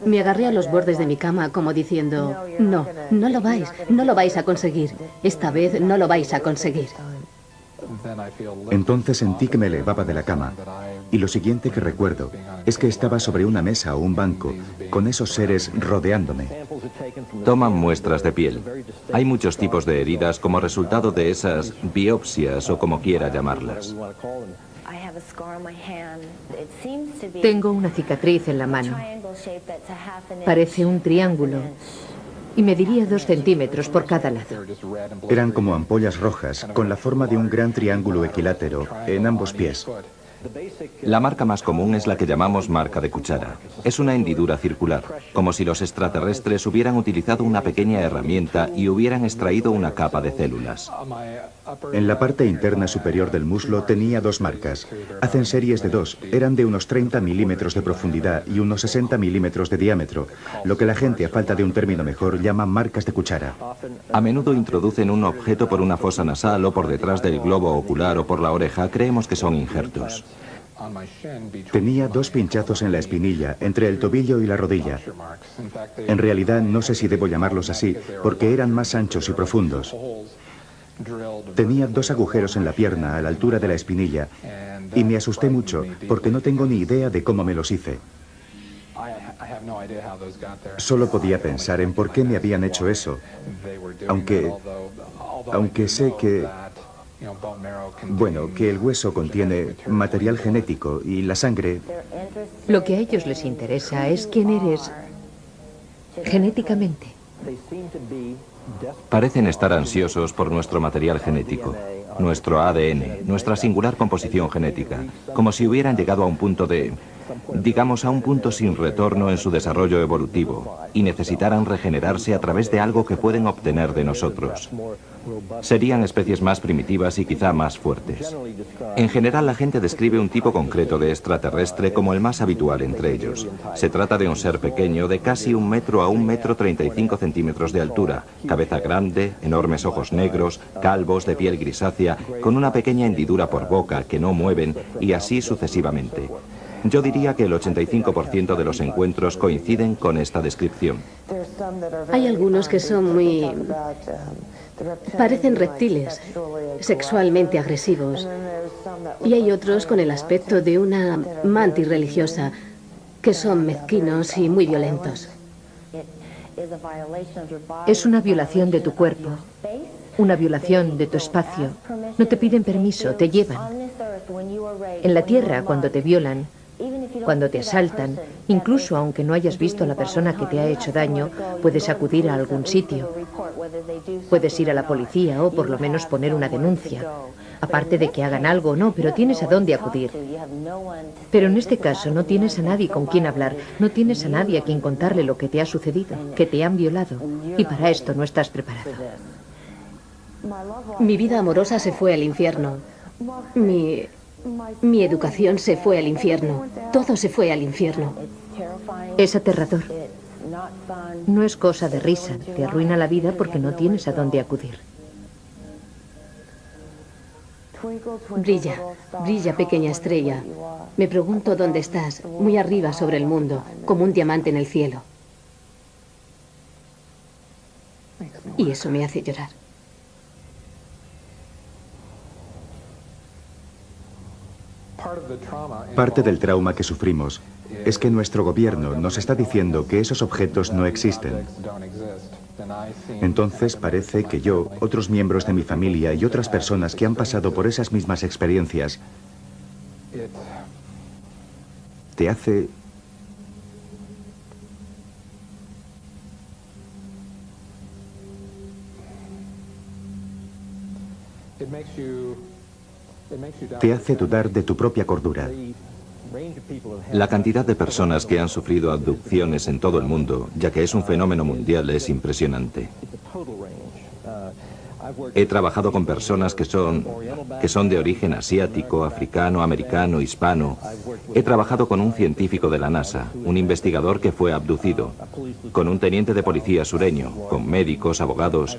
Me agarré a los bordes de mi cama como diciendo, no, no lo vais a conseguir. Esta vez no lo vais a conseguir. Entonces sentí que me elevaba de la cama. Y lo siguiente que recuerdo es que estaba sobre una mesa o un banco, con esos seres rodeándome. Toman muestras de piel. Hay muchos tipos de heridas como resultado de esas biopsias o como quiera llamarlas. Tengo una cicatriz en la mano. Parece un triángulo. Y mediría 2 centímetros por cada lado. Eran como ampollas rojas, con la forma de un gran triángulo equilátero en ambos pies. La marca más común es la que llamamos marca de cuchara. Es una hendidura circular, como si los extraterrestres hubieran utilizado una pequeña herramienta y hubieran extraído una capa de células. En la parte interna superior del muslo tenía 2 marcas. Hacen series de 2, eran de unos 30 milímetros de profundidad y unos 60 milímetros de diámetro, lo que la gente, a falta de un término mejor, llama marcas de cuchara. A menudo introducen un objeto por una fosa nasal o por detrás del globo ocular o por la oreja. Creemos que son injertos. Tenía 2 pinchazos en la espinilla, entre el tobillo y la rodilla. En realidad no sé si debo llamarlos así, porque eran más anchos y profundos. Tenía 2 agujeros en la pierna, a la altura de la espinilla, y me asusté mucho, porque no tengo ni idea de cómo me los hice. Solo podía pensar en por qué me habían hecho eso, aunque sé que... Bueno, que el hueso contiene material genético y la sangre... Lo que a ellos les interesa es quién eres genéticamente. Parecen estar ansiosos por nuestro material genético, nuestro ADN, nuestra singular composición genética, como si hubieran llegado a un punto digamos a un punto sin retorno en su desarrollo evolutivo, y necesitaran regenerarse a través de algo que pueden obtener de nosotros. Serían especies más primitivas y quizá más fuertes. En general, la gente describe un tipo concreto de extraterrestre como el más habitual entre ellos. Se trata de un ser pequeño de casi 1 metro a 1,35 metros de altura, cabeza grande, enormes ojos negros, calvos, de piel grisácea, con una pequeña hendidura por boca que no mueven y así sucesivamente. Yo diría que el 85% de los encuentros coinciden con esta descripción. Hay algunos que son parecen reptiles, sexualmente agresivos. Y hay otros con el aspecto de una mantis religiosa, que son mezquinos y muy violentos. Es una violación de tu cuerpo, una violación de tu espacio. No te piden permiso, te llevan. En la tierra, cuando te violan, cuando te asaltan, incluso aunque no hayas visto a la persona que te ha hecho daño, puedes acudir a algún sitio. Puedes ir a la policía o por lo menos poner una denuncia. Aparte de que hagan algo o no, pero tienes a dónde acudir. Pero en este caso no tienes a nadie con quien hablar, no tienes a nadie a quien contarle lo que te ha sucedido, que te han violado, y para esto no estás preparado. Mi vida amorosa se fue al infierno. Mi educación se fue al infierno. Todo se fue al infierno. Es aterrador. No es cosa de risa. Te arruina la vida porque no tienes a dónde acudir. Brilla, brilla, pequeña estrella. Me pregunto dónde estás, muy arriba sobre el mundo, como un diamante en el cielo. Y eso me hace llorar. Parte del trauma que sufrimos es que nuestro gobierno nos está diciendo que esos objetos no existen. Entonces parece que yo, otros miembros de mi familia y otras personas que han pasado por esas mismas experiencias, te hace... te hace dudar de tu propia cordura. La cantidad de personas que han sufrido abducciones en todo el mundo, ya que es un fenómeno mundial, es impresionante. He trabajado con personas que son de origen asiático, africano, americano, hispano. He trabajado con un científico de la NASA, un investigador que fue abducido, con un teniente de policía sureño, con médicos, abogados.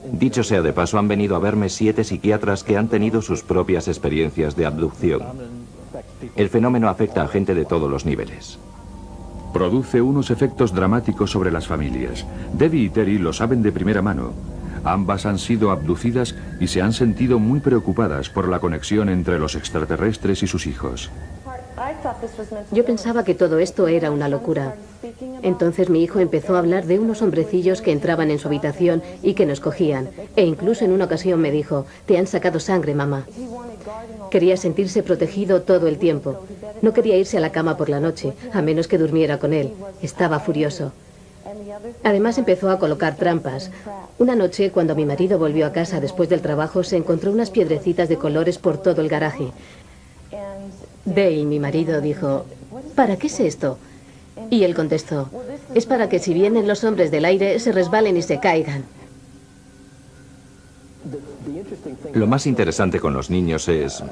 Dicho sea de paso, han venido a verme 7 psiquiatras que han tenido sus propias experiencias de abducción. El fenómeno afecta a gente de todos los niveles. Produce unos efectos dramáticos sobre las familias. Debbie y Terry lo saben de primera mano. Ambas han sido abducidas y se han sentido muy preocupadas por la conexión entre los extraterrestres y sus hijos. Yo pensaba que todo esto era una locura. Entonces mi hijo empezó a hablar de unos hombrecillos que entraban en su habitación y que nos cogían. E incluso en una ocasión me dijo, te han sacado sangre, mamá. Quería sentirse protegido todo el tiempo. No quería irse a la cama por la noche, a menos que durmiera con él. Estaba furioso. Además empezó a colocar trampas. Una noche, cuando mi marido volvió a casa después del trabajo, se encontró unas piedrecitas de colores por todo el garaje. Dale, mi marido, dijo, ¿para qué es esto? Y él contestó, es para que si vienen los hombres del aire se resbalen y se caigan. Lo más interesante con los niños es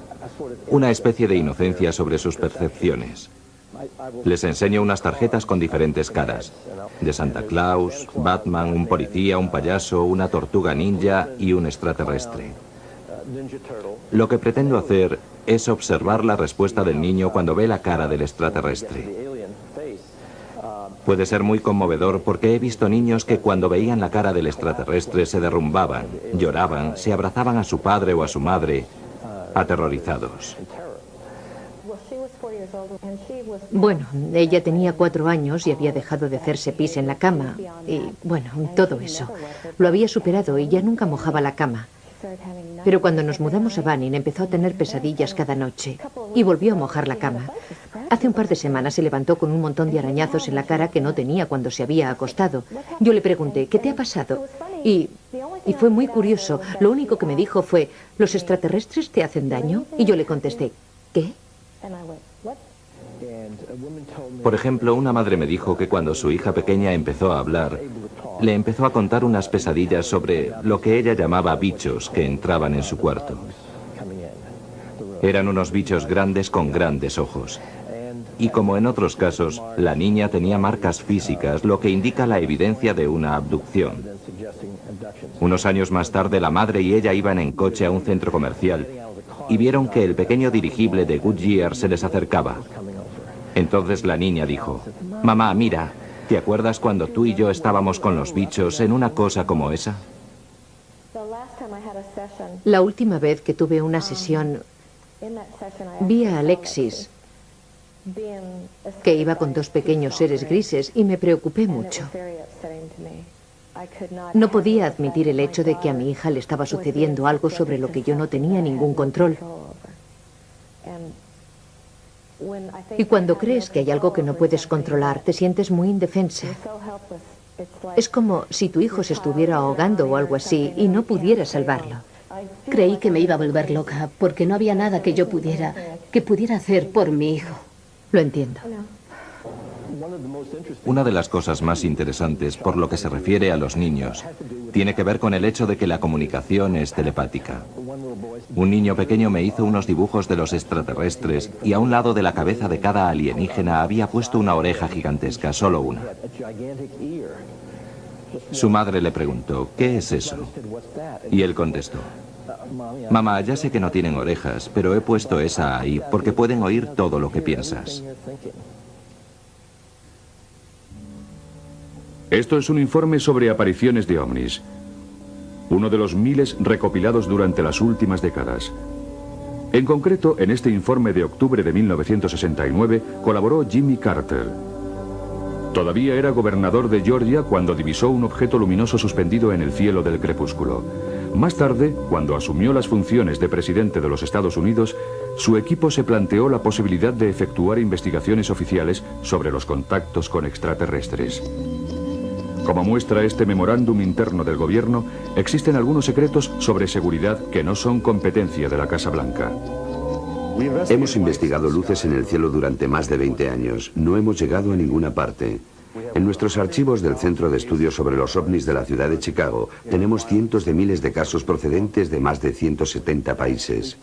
una especie de inocencia sobre sus percepciones. Les enseño unas tarjetas con diferentes caras, de Santa Claus, Batman, un policía, un payaso, una tortuga ninja y un extraterrestre. Lo que pretendo hacer es observar la respuesta del niño cuando ve la cara del extraterrestre. Puede ser muy conmovedor porque he visto niños que cuando veían la cara del extraterrestre se derrumbaban, lloraban, se abrazaban a su padre o a su madre, aterrorizados. Bueno, ella tenía 4 años y había dejado de hacerse pis en la cama. Y, bueno, todo eso. Lo había superado y ya nunca mojaba la cama. Pero cuando nos mudamos a Banning empezó a tener pesadillas cada noche y volvió a mojar la cama. Hace un par de semanas se levantó con un montón de arañazos en la cara que no tenía cuando se había acostado. Yo le pregunté, ¿qué te ha pasado? Y fue muy curioso. Lo único que me dijo fue, ¿los extraterrestres te hacen daño? Y yo le contesté, ¿qué? Por ejemplo, una madre me dijo que cuando su hija pequeña empezó a hablar, le empezó a contar unas pesadillas sobre lo que ella llamaba bichos que entraban en su cuarto. Eran unos bichos grandes con grandes ojos. Y como en otros casos, la niña tenía marcas físicas, lo que indica la evidencia de una abducción. Unos años más tarde, la madre y ella iban en coche a un centro comercial y vieron que el pequeño dirigible de Goodyear se les acercaba. Entonces la niña dijo, «Mamá, mira, ¿te acuerdas cuando tú y yo estábamos con los bichos en una cosa como esa?» La última vez que tuve una sesión, vi a Alexis, que iba con 2 pequeños seres grises, y me preocupé mucho. No podía admitir el hecho de que a mi hija le estaba sucediendo algo sobre lo que yo no tenía ningún control. Y cuando crees que hay algo que no puedes controlar, te sientes muy indefensa. Es como si tu hijo se estuviera ahogando o algo así y no pudieras salvarlo. Creí que me iba a volver loca porque no había nada que yo pudiera hacer por mi hijo. Lo entiendo. Una de las cosas más interesantes por lo que se refiere a los niños tiene que ver con el hecho de que la comunicación es telepática. Un niño pequeño me hizo unos dibujos de los extraterrestres y a un lado de la cabeza de cada alienígena había puesto una oreja gigantesca, solo una. Su madre le preguntó, ¿qué es eso? Y él contestó, «Mamá, ya sé que no tienen orejas, pero he puesto esa ahí porque pueden oír todo lo que piensas». Esto es un informe sobre apariciones de ovnis, uno de los miles recopilados durante las últimas décadas. En concreto, en este informe de octubre de 1969 colaboró Jimmy Carter. Todavía era gobernador de Georgia cuando divisó un objeto luminoso suspendido en el cielo del crepúsculo. Más tarde, cuando asumió las funciones de presidente de los Estados Unidos, su equipo se planteó la posibilidad de efectuar investigaciones oficiales sobre los contactos con extraterrestres. Como muestra este memorándum interno del gobierno, existen algunos secretos sobre seguridad que no son competencia de la Casa Blanca. Hemos investigado luces en el cielo durante más de 20 años. No hemos llegado a ninguna parte. En nuestros archivos del Centro de Estudios sobre los OVNIs de la ciudad de Chicago tenemos cientos de miles de casos procedentes de más de 170 países.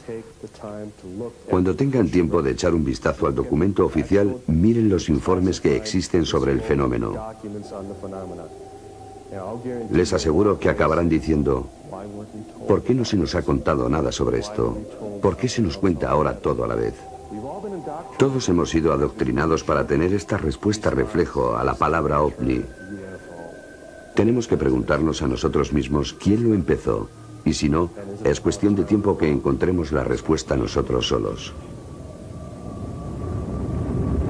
Cuando tengan tiempo de echar un vistazo al documento oficial, miren los informes que existen sobre el fenómeno. Les aseguro que acabarán diciendo, ¿por qué no se nos ha contado nada sobre esto? ¿Por qué se nos cuenta ahora todo a la vez? Todos hemos sido adoctrinados para tener esta respuesta reflejo a la palabra ovni. Tenemos que preguntarnos a nosotros mismos quién lo empezó, y si no, es cuestión de tiempo que encontremos la respuesta nosotros solos.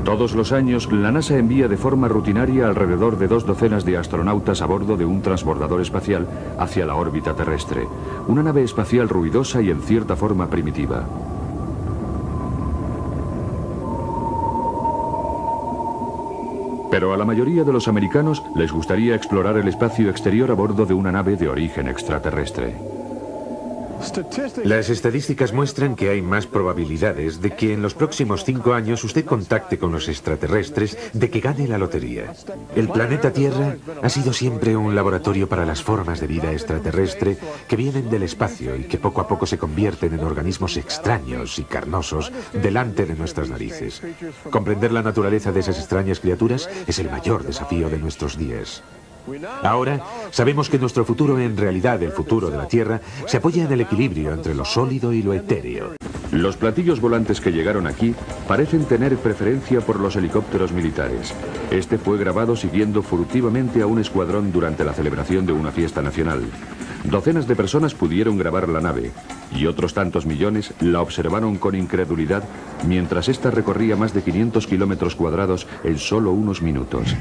Todos los años, la NASA envía de forma rutinaria alrededor de 2 docenas de astronautas a bordo de un transbordador espacial hacia la órbita terrestre, una nave espacial ruidosa y en cierta forma primitiva. Pero a la mayoría de los americanos les gustaría explorar el espacio exterior a bordo de una nave de origen extraterrestre. Las estadísticas muestran que hay más probabilidades de que en los próximos 5 años usted contacte con los extraterrestres de que gane la lotería. El planeta Tierra ha sido siempre un laboratorio para las formas de vida extraterrestre que vienen del espacio y que poco a poco se convierten en organismos extraños y carnosos delante de nuestras narices. Comprender la naturaleza de esas extrañas criaturas es el mayor desafío de nuestros días. Ahora sabemos que nuestro futuro, en realidad el futuro de la Tierra, se apoya en el equilibrio entre lo sólido y lo etéreo. Los platillos volantes que llegaron aquí parecen tener preferencia por los helicópteros militares. Este fue grabado siguiendo furtivamente a un escuadrón durante la celebración de una fiesta nacional. Docenas de personas pudieron grabar la nave y otros tantos millones la observaron con incredulidad mientras ésta recorría más de 500 kilómetros cuadrados en solo unos minutos.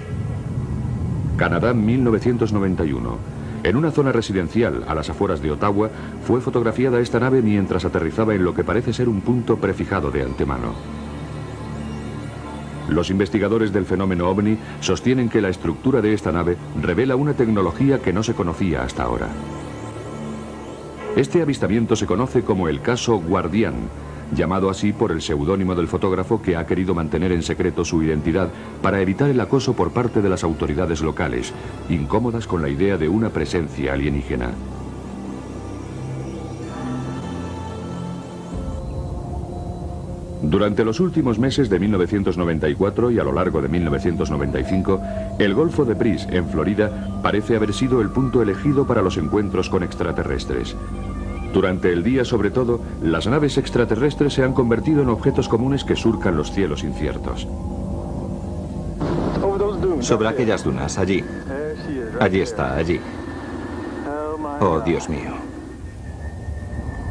Canadá, 1991. En una zona residencial a las afueras de Ottawa fue fotografiada esta nave mientras aterrizaba en lo que parece ser un punto prefijado de antemano. Los investigadores del fenómeno OVNI sostienen que la estructura de esta nave revela una tecnología que no se conocía hasta ahora. Este avistamiento se conoce como el caso Guardián, llamado así por el seudónimo del fotógrafo que ha querido mantener en secreto su identidad para evitar el acoso por parte de las autoridades locales, incómodas con la idea de una presencia alienígena. Durante los últimos meses de 1994 y a lo largo de 1995, el Golfo de Brice, en Florida, parece haber sido el punto elegido para los encuentros con extraterrestres. Durante el día, sobre todo, las naves extraterrestres se han convertido en objetos comunes que surcan los cielos inciertos. Sobre aquellas dunas, allí. Allí está, allí. Oh, Dios mío.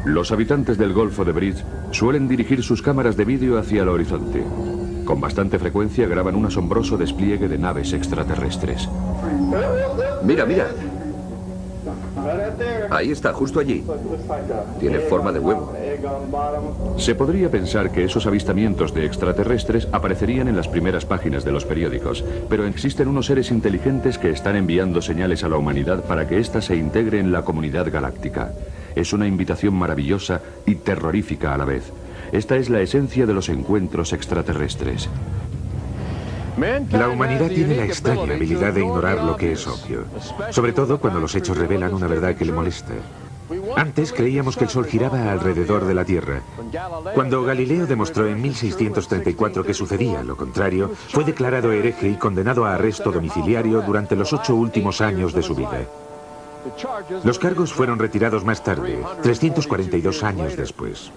Los habitantes del Golfo de Brice suelen dirigir sus cámaras de vídeo hacia el horizonte. Con bastante frecuencia graban un asombroso despliegue de naves extraterrestres. Mira, mira. Ahí está, justo allí. Tiene forma de huevo. Se podría pensar que esos avistamientos de extraterrestres aparecerían en las primeras páginas de los periódicos, pero existen unos seres inteligentes que están enviando señales a la humanidad para que ésta se integre en la comunidad galáctica. Es una invitación maravillosa y terrorífica a la vez. Esta es la esencia de los encuentros extraterrestres. La humanidad tiene la extraña habilidad de ignorar lo que es obvio, sobre todo cuando los hechos revelan una verdad que le molesta. Antes creíamos que el Sol giraba alrededor de la Tierra. Cuando Galileo demostró en 1634 que sucedía lo contrario, fue declarado hereje y condenado a arresto domiciliario durante los 8 últimos años de su vida. Los cargos fueron retirados más tarde, 342 años después.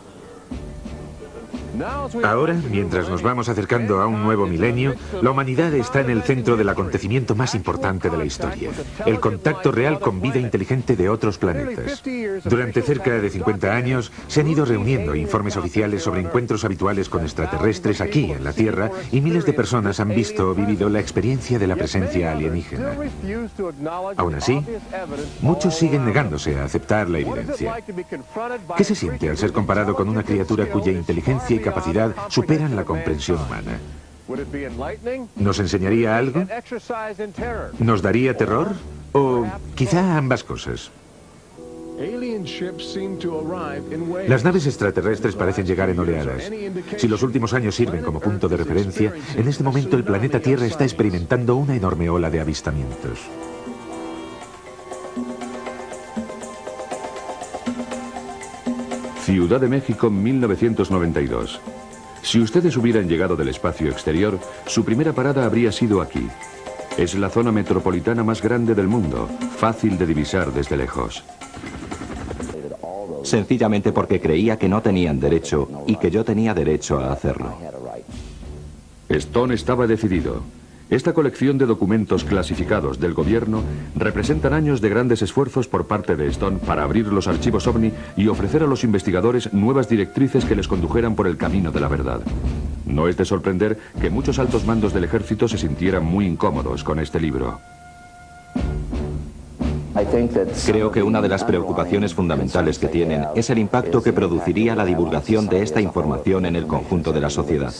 Ahora, mientras nos vamos acercando a un nuevo milenio, la humanidad está en el centro del acontecimiento más importante de la historia, el contacto real con vida inteligente de otros planetas. Durante cerca de 50 años se han ido reuniendo informes oficiales sobre encuentros habituales con extraterrestres aquí en la Tierra y miles de personas han visto o vivido la experiencia de la presencia alienígena. Aún así, muchos siguen negándose a aceptar la evidencia. ¿Qué se siente al ser comparado con una criatura cuya inteligencia y capacidad superan la comprensión humana? ¿Nos enseñaría algo? ¿Nos daría terror? ¿O quizá ambas cosas? Las naves extraterrestres parecen llegar en oleadas. Si los últimos años sirven como punto de referencia, en este momento el planeta Tierra está experimentando una enorme ola de avistamientos. Ciudad de México, 1992. Si ustedes hubieran llegado del espacio exterior, su primera parada habría sido aquí. Es la zona metropolitana más grande del mundo, fácil de divisar desde lejos. Sencillamente porque creía que no tenían derecho y que yo tenía derecho a hacerlo. Stone estaba decidido. Esta colección de documentos clasificados del gobierno representan años de grandes esfuerzos por parte de Stone para abrir los archivos OVNI y ofrecer a los investigadores nuevas directrices que les condujeran por el camino de la verdad. No es de sorprender que muchos altos mandos del ejército se sintieran muy incómodos con este libro. Creo que una de las preocupaciones fundamentales que tienen es el impacto que produciría la divulgación de esta información en el conjunto de la sociedad.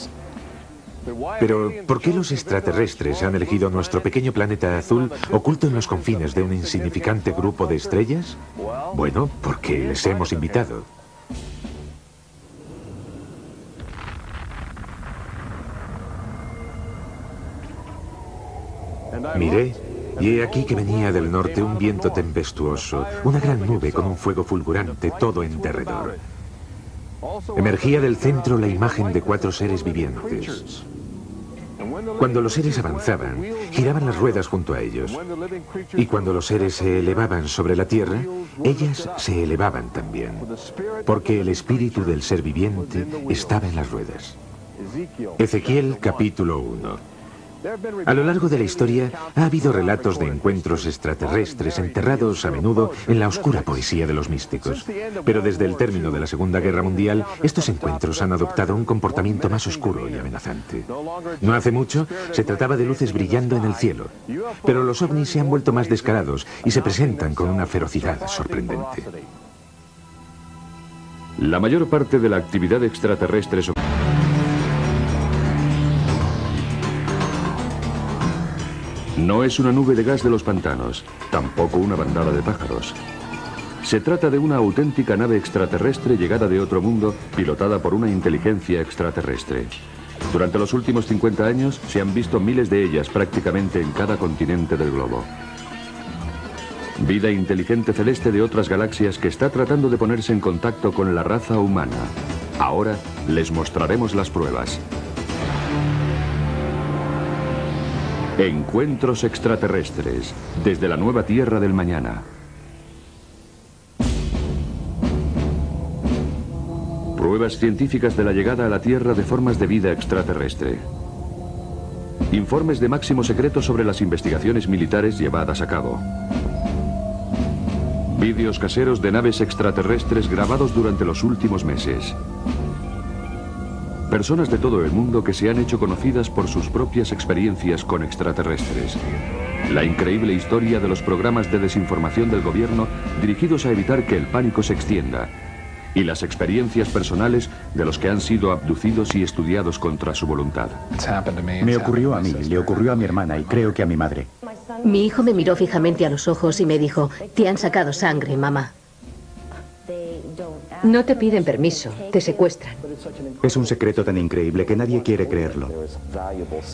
Pero, ¿por qué los extraterrestres han elegido nuestro pequeño planeta azul oculto en los confines de un insignificante grupo de estrellas? Bueno, porque les hemos invitado. Miré, y he aquí que venía del norte un viento tempestuoso, una gran nube con un fuego fulgurante, todo en derredor. Emergía del centro la imagen de 4 seres vivientes. Cuando los seres avanzaban, giraban las ruedas junto a ellos. Y cuando los seres se elevaban sobre la tierra, ellas se elevaban también. Porque el espíritu del ser viviente estaba en las ruedas. Ezequiel capítulo 1. A lo largo de la historia ha habido relatos de encuentros extraterrestres enterrados a menudo en la oscura poesía de los místicos. Pero desde el término de la Segunda Guerra Mundial, estos encuentros han adoptado un comportamiento más oscuro y amenazante. No hace mucho se trataba de luces brillando en el cielo, pero los ovnis se han vuelto más descarados y se presentan con una ferocidad sorprendente. La mayor parte de la actividad extraterrestre no es una nube de gas de los pantanos, tampoco una bandada de pájaros. Se trata de una auténtica nave extraterrestre llegada de otro mundo, pilotada por una inteligencia extraterrestre. Durante los últimos 50 años se han visto miles de ellas prácticamente en cada continente del globo. Vida inteligente celeste de otras galaxias que está tratando de ponerse en contacto con la raza humana. Ahora les mostraremos las pruebas. Encuentros extraterrestres, desde la nueva Tierra del mañana. Pruebas científicas de la llegada a la Tierra de formas de vida extraterrestre. Informes de máximo secreto sobre las investigaciones militares llevadas a cabo. Vídeos caseros de naves extraterrestres grabados durante los últimos meses. Personas de todo el mundo que se han hecho conocidas por sus propias experiencias con extraterrestres. La increíble historia de los programas de desinformación del gobierno dirigidos a evitar que el pánico se extienda. Y las experiencias personales de los que han sido abducidos y estudiados contra su voluntad. Me ocurrió a mí, le ocurrió a mi hermana y creo que a mi madre. Mi hijo me miró fijamente a los ojos y me dijo: "Te han sacado sangre, mamá". No te piden permiso, te secuestran. Es un secreto tan increíble que nadie quiere creerlo.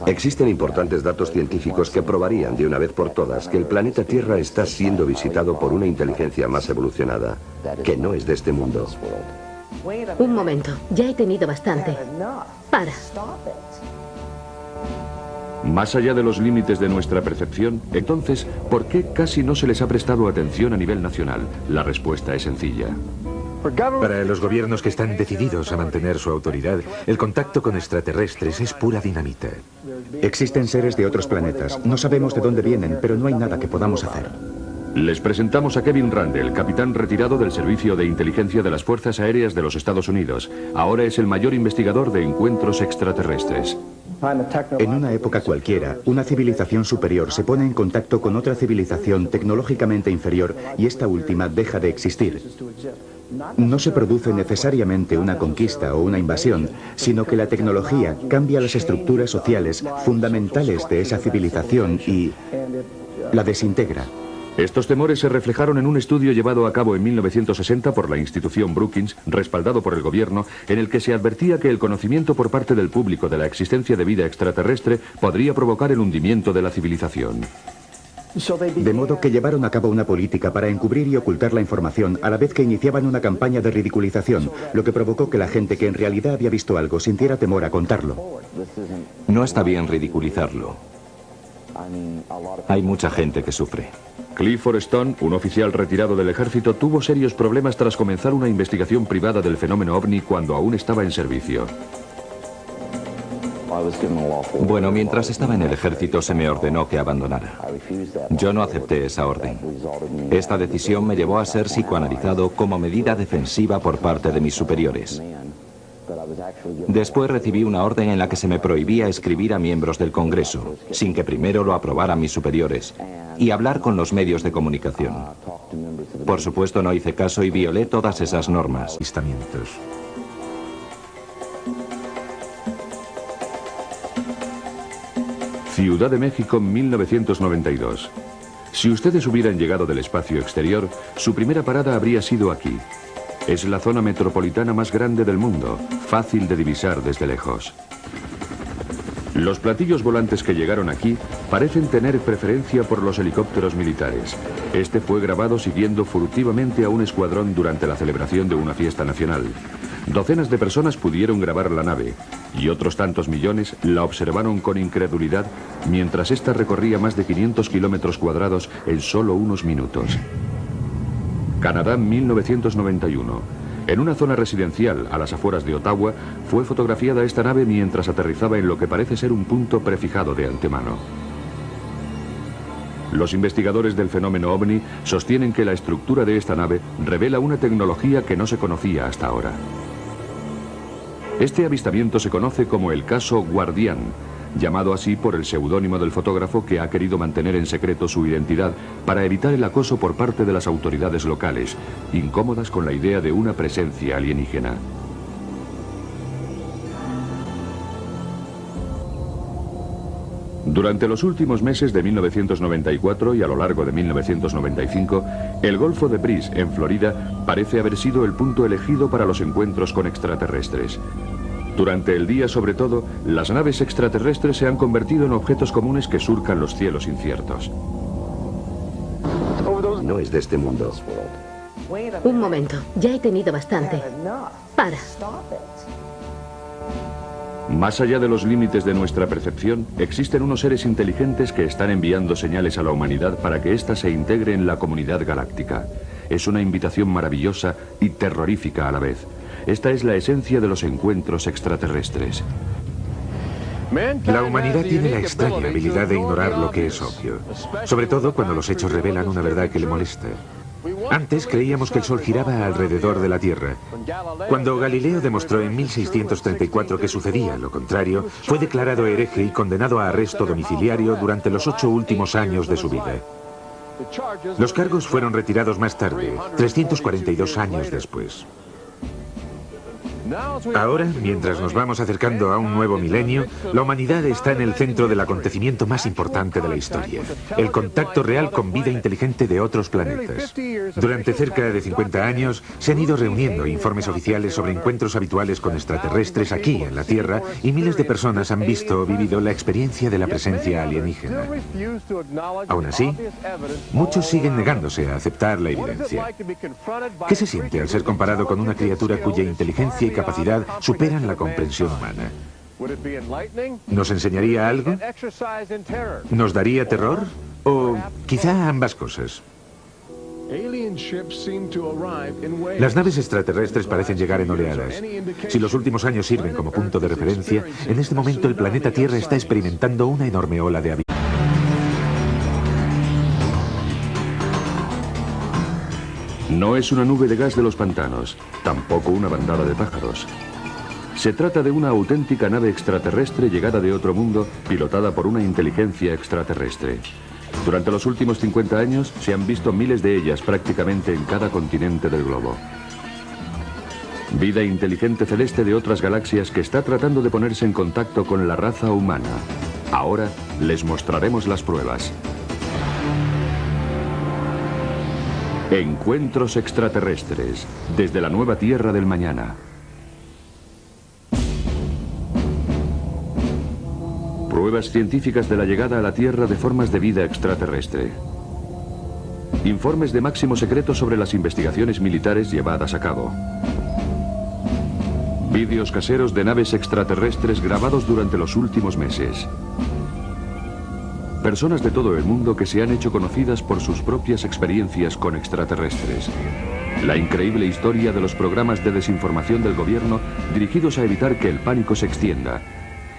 Existen importantes datos científicos que probarían de una vez por todas que el planeta Tierra está siendo visitado por una inteligencia más evolucionada, que no es de este mundo. Un momento, ya he tenido bastante. Para. Más allá de los límites de nuestra percepción, entonces, ¿por qué casi no se les ha prestado atención a nivel nacional? La respuesta es sencilla. Para los gobiernos que están decididos a mantener su autoridad, el contacto con extraterrestres es pura dinamita. Existen seres de otros planetas. No sabemos de dónde vienen, pero no hay nada que podamos hacer. Les presentamos a Kevin Randle, capitán retirado del Servicio de Inteligencia de las Fuerzas Aéreas de los Estados Unidos. Ahora es el mayor investigador de encuentros extraterrestres. En una época cualquiera, una civilización superior se pone en contacto con otra civilización tecnológicamente inferior y esta última deja de existir. No se produce necesariamente una conquista o una invasión, sino que la tecnología cambia las estructuras sociales fundamentales de esa civilización y la desintegra. Estos temores se reflejaron en un estudio llevado a cabo en 1960 por la institución Brookings, respaldado por el gobierno, en el que se advertía que el conocimiento por parte del público de la existencia de vida extraterrestre podría provocar el hundimiento de la civilización. De modo que llevaron a cabo una política para encubrir y ocultar la información a la vez que iniciaban una campaña de ridiculización, lo que provocó que la gente que en realidad había visto algo sintiera temor a contarlo. No está bien ridiculizarlo. Hay mucha gente que sufre. Clifford Stone, un oficial retirado del ejército, tuvo serios problemas tras comenzar una investigación privada del fenómeno ovni cuando aún estaba en servicio. Bueno, mientras estaba en el ejército se me ordenó que abandonara. Yo no acepté esa orden. Esta decisión me llevó a ser psicoanalizado como medida defensiva por parte de mis superiores. Después recibí una orden en la que se me prohibía escribir a miembros del Congreso, sin que primero lo aprobaran mis superiores, y hablar con los medios de comunicación. Por supuesto no hice caso y violé todas esas normas. Avistamientos. Ciudad de México, 1992. Si ustedes hubieran llegado del espacio exterior, su primera parada habría sido aquí. Es la zona metropolitana más grande del mundo, fácil de divisar desde lejos. Los platillos volantes que llegaron aquí parecen tener preferencia por los helicópteros militares. Este fue grabado siguiendo furtivamente a un escuadrón durante la celebración de una fiesta nacional. Docenas de personas pudieron grabar la nave y otros tantos millones la observaron con incredulidad mientras ésta recorría más de 500 kilómetros cuadrados en solo unos minutos. Canadá, 1991. En una zona residencial a las afueras de Ottawa fue fotografiada esta nave mientras aterrizaba en lo que parece ser un punto prefijado de antemano. Los investigadores del fenómeno OVNI sostienen que la estructura de esta nave revela una tecnología que no se conocía hasta ahora. Este avistamiento se conoce como el caso Guardián, llamado así por el seudónimo del fotógrafo que ha querido mantener en secreto su identidad para evitar el acoso por parte de las autoridades locales, incómodas con la idea de una presencia alienígena. Durante los últimos meses de 1994 y a lo largo de 1995, el Golfo de Brice, en Florida, parece haber sido el punto elegido para los encuentros con extraterrestres. Durante el día, sobre todo, las naves extraterrestres se han convertido en objetos comunes que surcan los cielos inciertos. No es de este mundo. Un momento, ya he tenido bastante. Para. Más allá de los límites de nuestra percepción, existen unos seres inteligentes que están enviando señales a la humanidad para que ésta se integre en la comunidad galáctica. Es una invitación maravillosa y terrorífica a la vez. Esta es la esencia de los encuentros extraterrestres. La humanidad tiene la extraña habilidad de ignorar lo que es obvio, sobre todo cuando los hechos revelan una verdad que le molesta. Antes creíamos que el Sol giraba alrededor de la Tierra. Cuando Galileo demostró en 1634 que sucedía lo contrario, fue declarado hereje y condenado a arresto domiciliario durante los 8 últimos años de su vida. Los cargos fueron retirados más tarde, 342 años después. Ahora, mientras nos vamos acercando a un nuevo milenio, la humanidad está en el centro del acontecimiento más importante de la historia, el contacto real con vida inteligente de otros planetas. Durante cerca de 50 años se han ido reuniendo informes oficiales sobre encuentros habituales con extraterrestres aquí en la Tierra y miles de personas han visto o vivido la experiencia de la presencia alienígena. Aún así, muchos siguen negándose a aceptar la evidencia. ¿Qué se siente al ser comparado con una criatura cuya inteligencia y capacidad superan la comprensión humana? ¿Nos enseñaría algo? ¿Nos daría terror? ¿O quizá ambas cosas? Las naves extraterrestres parecen llegar en oleadas. Si los últimos años sirven como punto de referencia, en este momento el planeta Tierra está experimentando una enorme ola de habitación. No es una nube de gas de los pantanos, tampoco una bandada de pájaros. Se trata de una auténtica nave extraterrestre llegada de otro mundo, pilotada por una inteligencia extraterrestre. Durante los últimos 50 años se han visto miles de ellas prácticamente en cada continente del globo. Vida inteligente celeste de otras galaxias que está tratando de ponerse en contacto con la raza humana. Ahora les mostraremos las pruebas. Encuentros extraterrestres, desde la nueva Tierra del mañana. Pruebas científicas de la llegada a la Tierra de formas de vida extraterrestre. Informes de máximo secreto sobre las investigaciones militares llevadas a cabo. Vídeos caseros de naves extraterrestres grabados durante los últimos meses. Personas de todo el mundo que se han hecho conocidas por sus propias experiencias con extraterrestres. La increíble historia de los programas de desinformación del gobierno dirigidos a evitar que el pánico se extienda.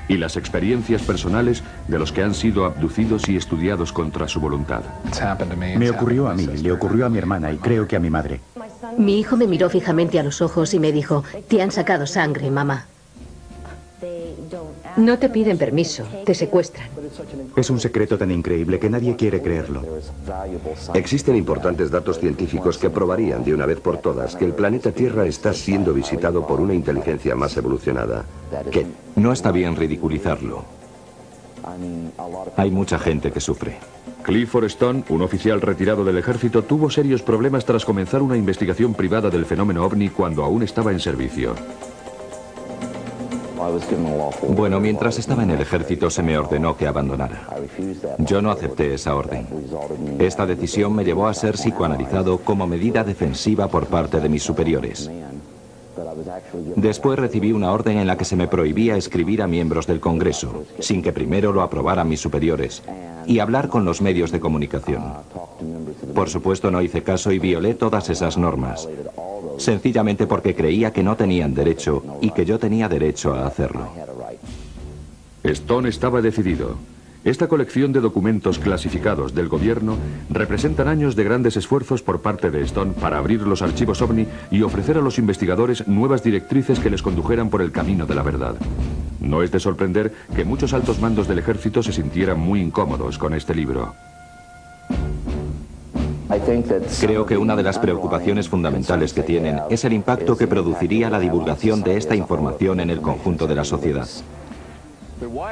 Y las experiencias personales de los que han sido abducidos y estudiados contra su voluntad. Me ocurrió a mí, le ocurrió a mi hermana y creo que a mi madre. Mi hijo me miró fijamente a los ojos y me dijo, te han sacado sangre, mamá. No te piden permiso, te secuestran. Es un secreto tan increíble que nadie quiere creerlo. Existen importantes datos científicos que probarían de una vez por todas que el planeta Tierra está siendo visitado por una inteligencia más evolucionada. No está bien ridiculizarlo. Hay mucha gente que sufre. Clifford Stone, un oficial retirado del ejército, tuvo serios problemas tras comenzar una investigación privada del fenómeno ovni cuando aún estaba en servicio. Bueno, mientras estaba en el ejército se me ordenó que abandonara. Yo no acepté esa orden. Esta decisión me llevó a ser psicoanalizado como medida defensiva por parte de mis superiores. Después recibí una orden en la que se me prohibía escribir a miembros del Congreso, sin que primero lo aprobaran mis superiores, y hablar con los medios de comunicación. Por supuesto no hice caso y violé todas esas normas, sencillamente porque creía que no tenían derecho y que yo tenía derecho a hacerlo. Stone estaba decidido. Esta colección de documentos clasificados del gobierno representan años de grandes esfuerzos por parte de Stone para abrir los archivos OVNI y ofrecer a los investigadores nuevas directrices que les condujeran por el camino de la verdad. No es de sorprender que muchos altos mandos del ejército se sintieran muy incómodos con este libro. Creo que una de las preocupaciones fundamentales que tienen es el impacto que produciría la divulgación de esta información en el conjunto de la sociedad.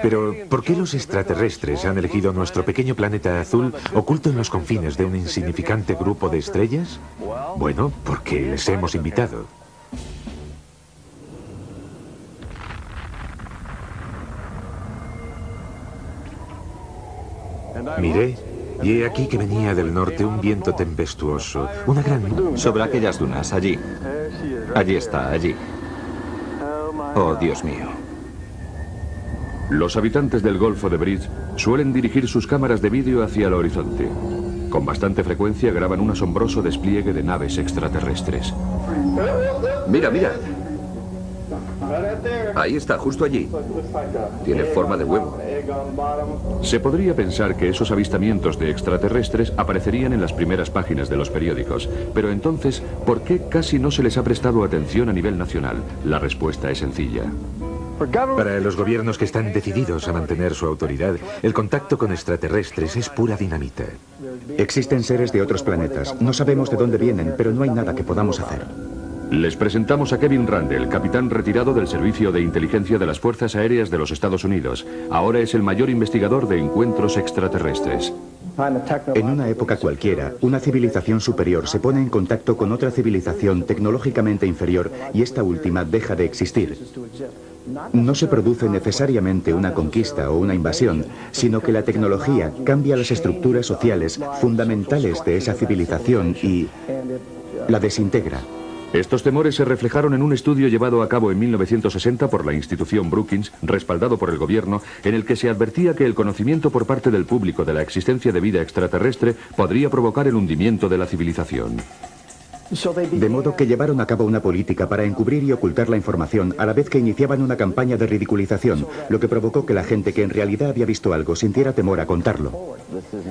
Pero, ¿por qué los extraterrestres han elegido nuestro pequeño planeta azul oculto en los confines de un insignificante grupo de estrellas? Bueno, porque les hemos invitado. Miré, y he aquí que venía del norte un viento tempestuoso, una gran... Sobre aquellas dunas, allí. Allí está, allí. Oh, Dios mío. Los habitantes del Golfo de Bridge suelen dirigir sus cámaras de vídeo hacia el horizonte. Con bastante frecuencia graban un asombroso despliegue de naves extraterrestres. Mira, mira. Ahí está, justo allí. Tiene forma de huevo. Se podría pensar que esos avistamientos de extraterrestres aparecerían en las primeras páginas de los periódicos. Pero entonces, ¿por qué casi no se les ha prestado atención a nivel nacional? La respuesta es sencilla. Para los gobiernos que están decididos a mantener su autoridad, el contacto con extraterrestres es pura dinamita. Existen seres de otros planetas. No sabemos de dónde vienen, pero no hay nada que podamos hacer. Les presentamos a Kevin Randle, capitán retirado del Servicio de Inteligencia de las Fuerzas Aéreas de los Estados Unidos. Ahora es el mayor investigador de encuentros extraterrestres. En una época cualquiera, una civilización superior se pone en contacto con otra civilización tecnológicamente inferior y esta última deja de existir. No se produce necesariamente una conquista o una invasión, sino que la tecnología cambia las estructuras sociales fundamentales de esa civilización y la desintegra. Estos temores se reflejaron en un estudio llevado a cabo en 1960 por la institución Brookings, respaldado por el gobierno, en el que se advertía que el conocimiento por parte del público de la existencia de vida extraterrestre podría provocar el hundimiento de la civilización. De modo que llevaron a cabo una política para encubrir y ocultar la información a la vez que iniciaban una campaña de ridiculización, lo que provocó que la gente que en realidad había visto algo sintiera temor a contarlo.